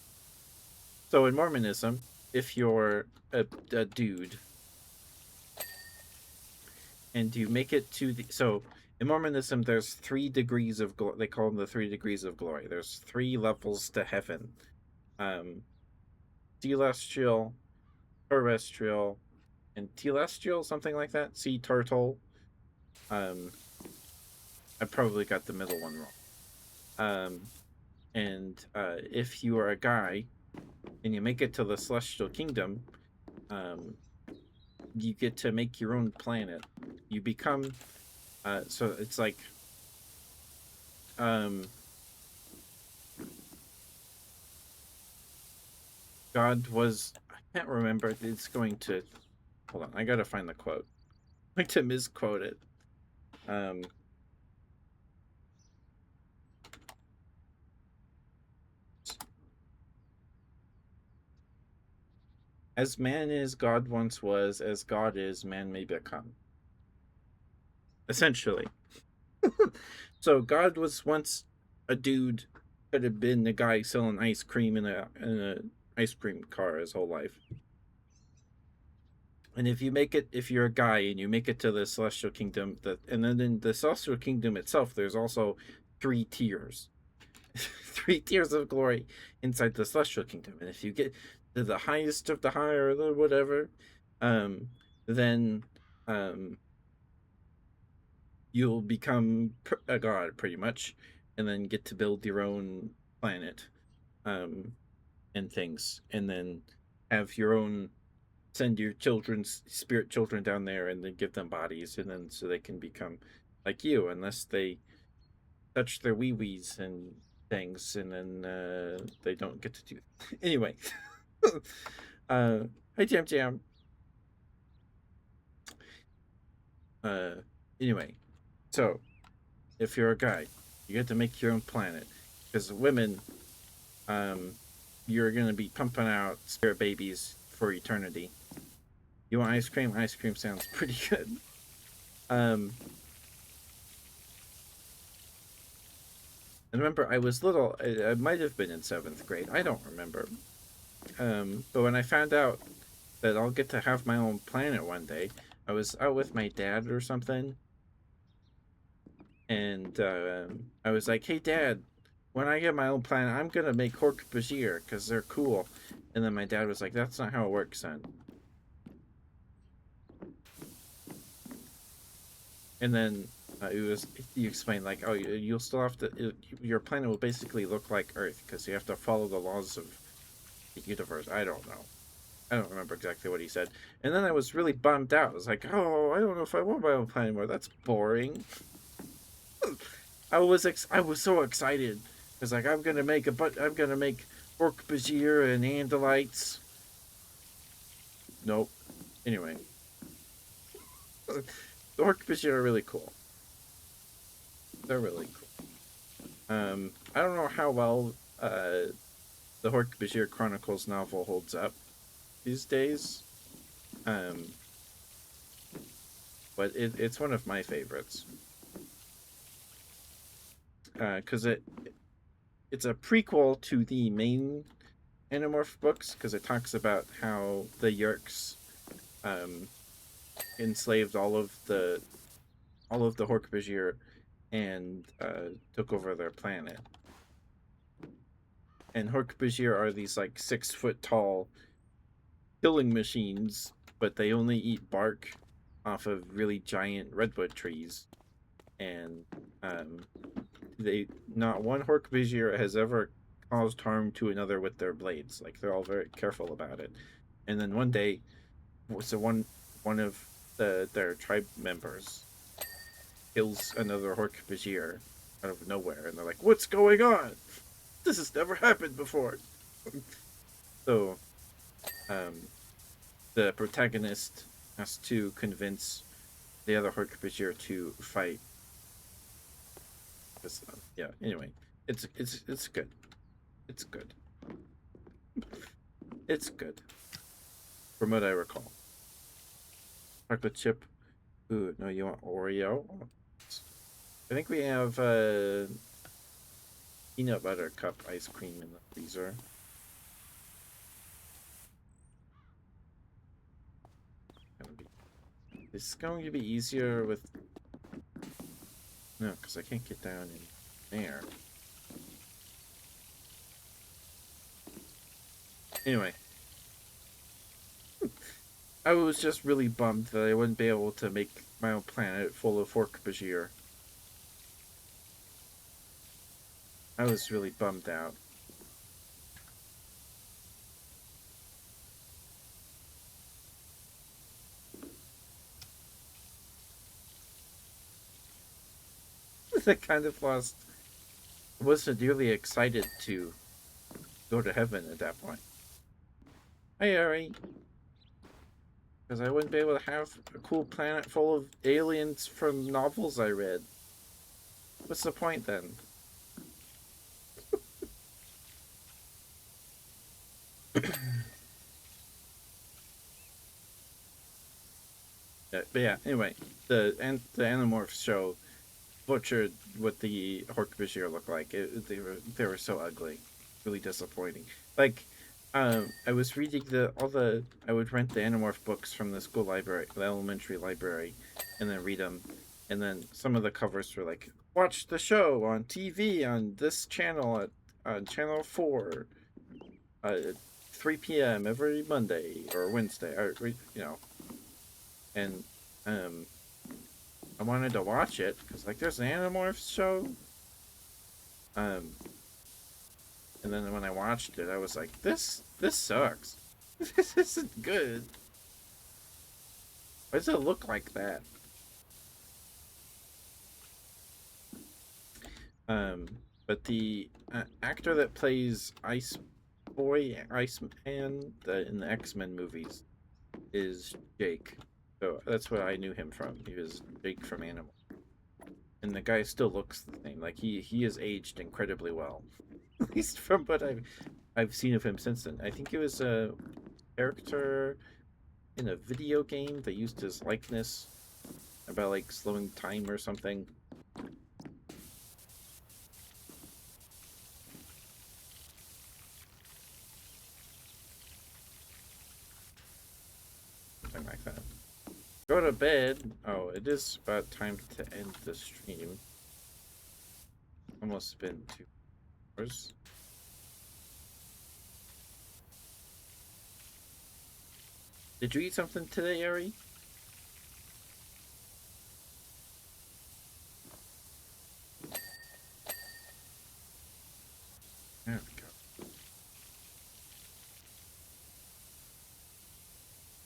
Speaker 1: so in Mormonism, if you're a dude and you make it to the in Mormonism, there's 3 degrees of glory. They call them the 3 degrees of glory. There's 3 levels to heaven: celestial, terrestrial, and telestial, something like that. Sea turtle. I probably got the middle one wrong. And if you are a guy and you make it to the celestial kingdom, you get to make your own planet. You become so it's like God was, I can't remember. It's going to, hold on, I gotta find the quote. I'm going to misquote it. As man is, God once was. As God is, man may become. Essentially. So God was once a dude, could have been the guy selling ice cream in a ice cream car his whole life. And if you're a guy and you make it to the celestial kingdom, and then in the celestial kingdom itself, there's also 3 tiers, 3 tiers of glory inside the celestial kingdom. And if you get to the highest of the high or the whatever, then you'll become a god pretty much, and then get to build your own planet, and things, and then have your own, send your spirit children down there, and then give them bodies, and then so they can become like you, unless they touch their wee wees and things, and then they don't get to do that. Anyway, hi Jam Jam. Anyway, so if you're a guy, you get to make your own planet, because women, you're gonna be pumping out spirit babies for eternity. You want ice cream? Ice cream sounds pretty good. And remember, I was little. I might have been in 7th grade. I don't remember. But when I found out that I'll get to have my own planet one day, I was out with my dad or something, and I was like, "Hey, Dad, when I get my own planet, I'm gonna make Hork-Bajir because they're cool." And then my dad was like, "That's not how it works, son." And then he explained like, "Oh, you'll still have to. Your planet will basically look like Earth because you have to follow the laws of the universe." I don't know. I don't remember exactly what he said. And then I was really bummed out. I was like, "Oh, I don't know if I want my own planet anymore. That's boring." I was so excited because like I'm gonna make Hork-Bajir and Andalites. Nope. Anyway, the Hork-Bajir are really cool. They're really cool. I don't know how well the Hork-Bajir Chronicles novel holds up these days. But it's one of my favorites. Because it's a prequel to the main Animorph books, because it talks about how the Yeerks enslaved all of the Hork-Bajir and took over their planet. And Hork-Bajir are these like 6-foot tall killing machines, but they only eat bark off of really giant redwood trees. And not one Hork-Bajir has ever caused harm to another with their blades. Like they're all very careful about it. And then one day, so one of their tribe members kills another Hork-Bajir out of nowhere, and they're like, "What's going on?" This has never happened before. So, um, the protagonist has to convince the other Hork-Bajir to fight. Yeah. Anyway, it's good. It's good. It's good. From what I recall. Chocolate chip. Ooh, no, you want Oreo? I think we have peanut butter cup ice cream in the freezer. It's going to be easier with... No, because I can't get down in there. Anyway. I was just really bummed that I wouldn't be able to make my own planet full of Hork-Bajir. I was really bummed out. I kind of lost... I wasn't really excited to go to heaven at that point. Hi, Ari. Because I wouldn't be able to have a cool planet full of aliens from novels I read. What's the point then? But yeah, anyway, the Animorphs show butchered what the Hork-Bajir looked like. They were so ugly, really disappointing. Like, I was reading I would rent the Animorph books from the school library, the elementary library, and then read them. And then some of the covers were like, watch the show on TV on this channel on channel 4, 3 p.m. every Monday or Wednesday, or and I wanted to watch it because like there's an Animorphs show. And then when I watched it, I was like, this sucks. This isn't good. Why does it look like that? But the actor that plays Iceman in the X-Men movies is Jake. So that's what I knew him from. He was Jake from Animal. And the guy still looks the same. Like he has aged incredibly well. At least from what I've seen of him since then. I think it was a character in a video game that used his likeness about like slowing time or something. Something like that. Go to bed. Oh, it is about time to end the stream. Almost been 2 hours. Did you eat something today, Ari? There we go.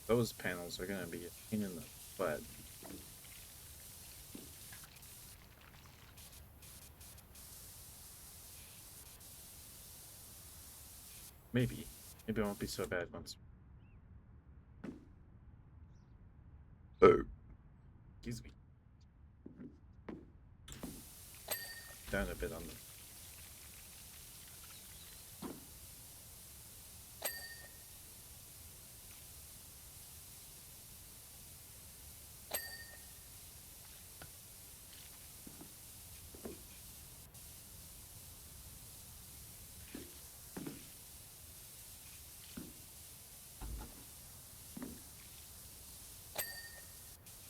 Speaker 1: Those panels are gonna be a pain in the butt. Maybe. Maybe it won't be so bad once. Oh. Excuse me. Down a bit on the...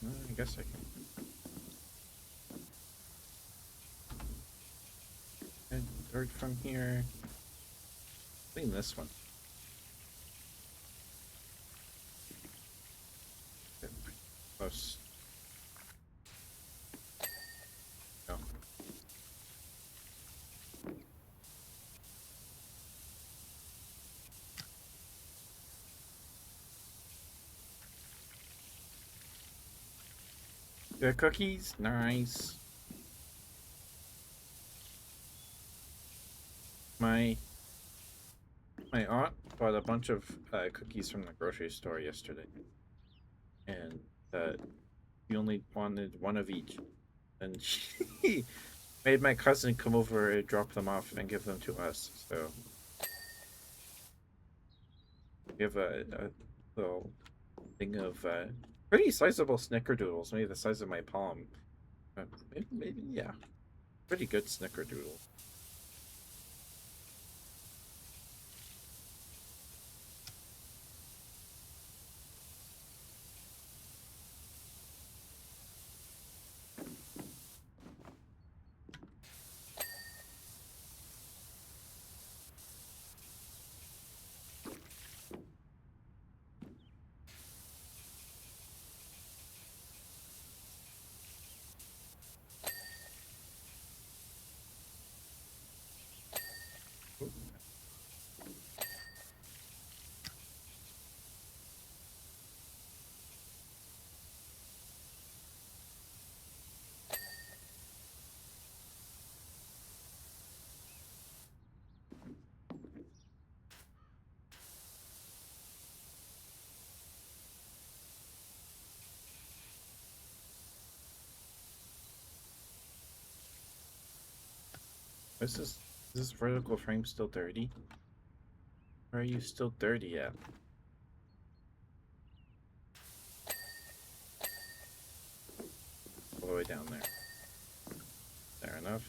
Speaker 1: I guess I can. And dirt from here. Clean this one. Close. No. The cookies? Nice. My my aunt bought a bunch of cookies from the grocery store yesterday, and we only wanted one of each, and she made my cousin come over and drop them off and give them to us. So we have a little thing of pretty sizable snickerdoodles, maybe the size of my palm. Maybe yeah, pretty good snickerdoodle. Is this vertical frame still dirty? Or are you still dirty at? All the way down there. Fair enough.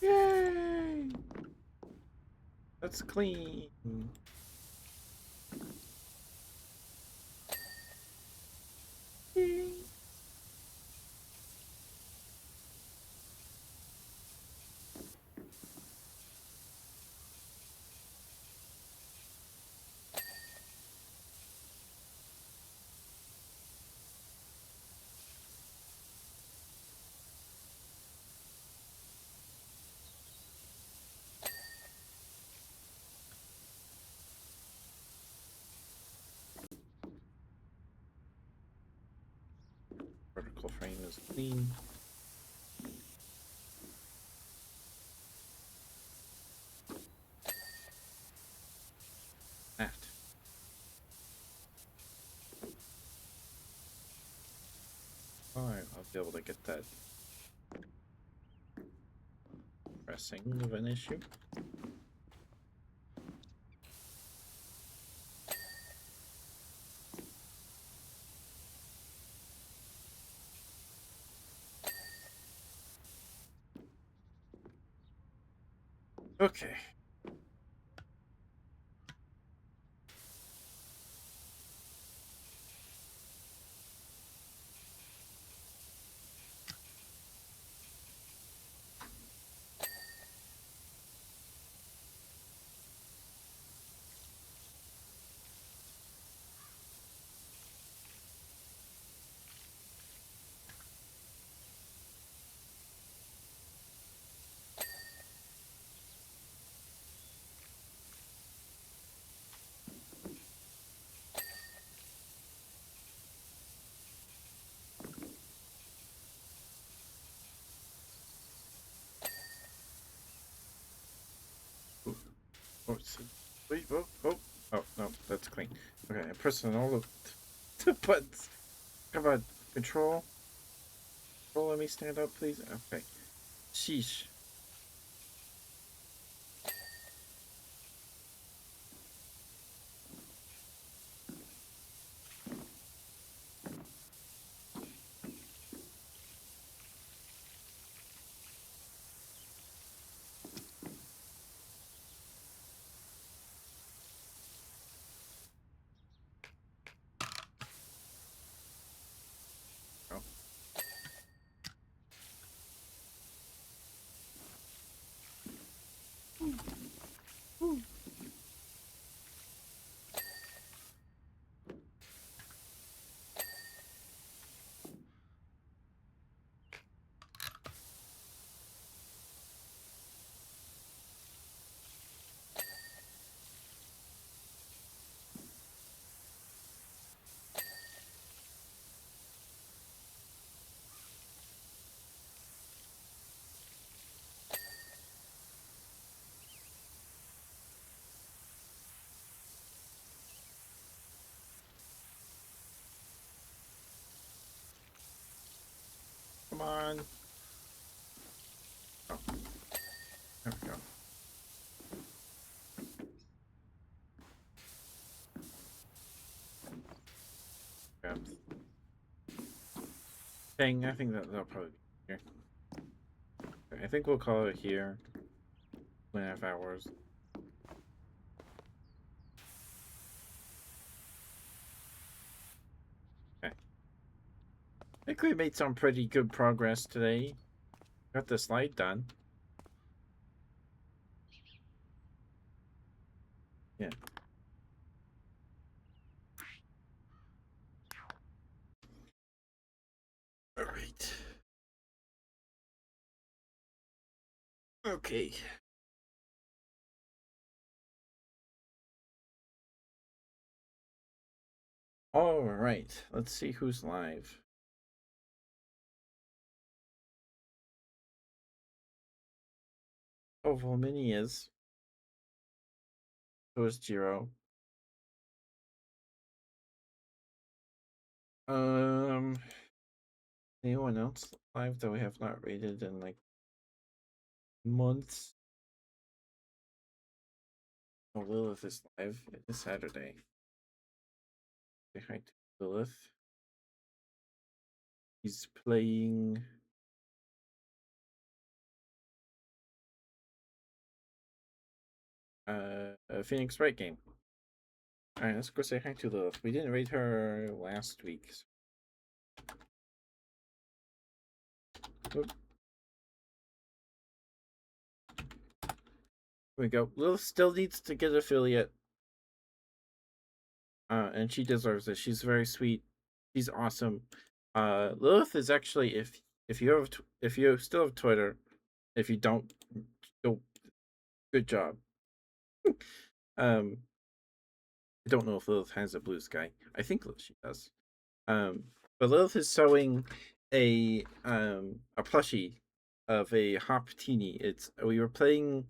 Speaker 1: Yay! That's clean. Yay. Vertical frame is clean. That. Alright, I'll be able to get that pressing of an issue. Okay. Oh, wait, oh, no, that's clean. Okay, I'm pressing all the buttons. Come on, control. Control, let me stand up, please. Okay. Sheesh. Oh. thing. I think that'll probably be here. I think we'll call it here. 2.5 hours. Okay. I think we made some pretty good progress today. Got the slide done. Yeah. All right. Okay. All right. Let's see who's live. Oh, Volmini is. So is Jiro. Um, anyone else live that we have not rated in like months? Oh, Lilith is live. It is Saturday. Say hi to Lilith. He's playing. A Phoenix Wright game. All right, let's go say hi to Lilith. We didn't rate her last week. So... Here we go. Lilith still needs to get affiliate. And she deserves it. She's very sweet. She's awesome. Lilith is actually, if you have if you still have Twitter, if you don't, go, good job. I don't know if Lilith has a blue sky. I think she does. But Lilith is sewing a plushie of a Hop Teeny. We were playing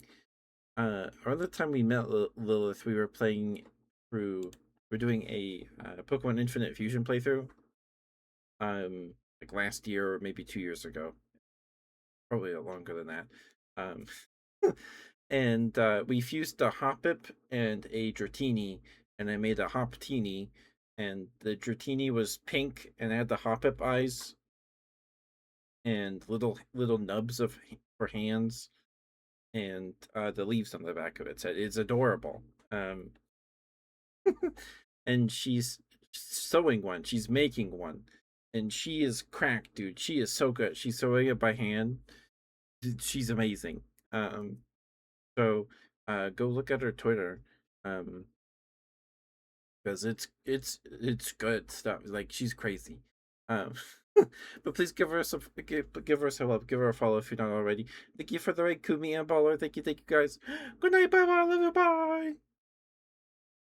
Speaker 1: around the time we met Lilith, we were playing through. We're doing a Pokemon Infinite Fusion playthrough. Like last year or maybe 2 years ago, probably longer than that. And we fused a Hoppip and a Dratini, and I made a Hoptini, and the Dratini was pink and had the Hoppip eyes and little nubs for hands, and the leaves on the back of it. So it's adorable. And she's sewing one. She's making one, and she is cracked, dude. She is so good. She's sewing it by hand. She's amazing. So go look at her Twitter. Because it's good stuff. Like, she's crazy. But please give her some love. Give her a follow if you're not already. Thank you for the right Kumi and Baller. Thank you, guys. Good night, bye bye, love you, bye.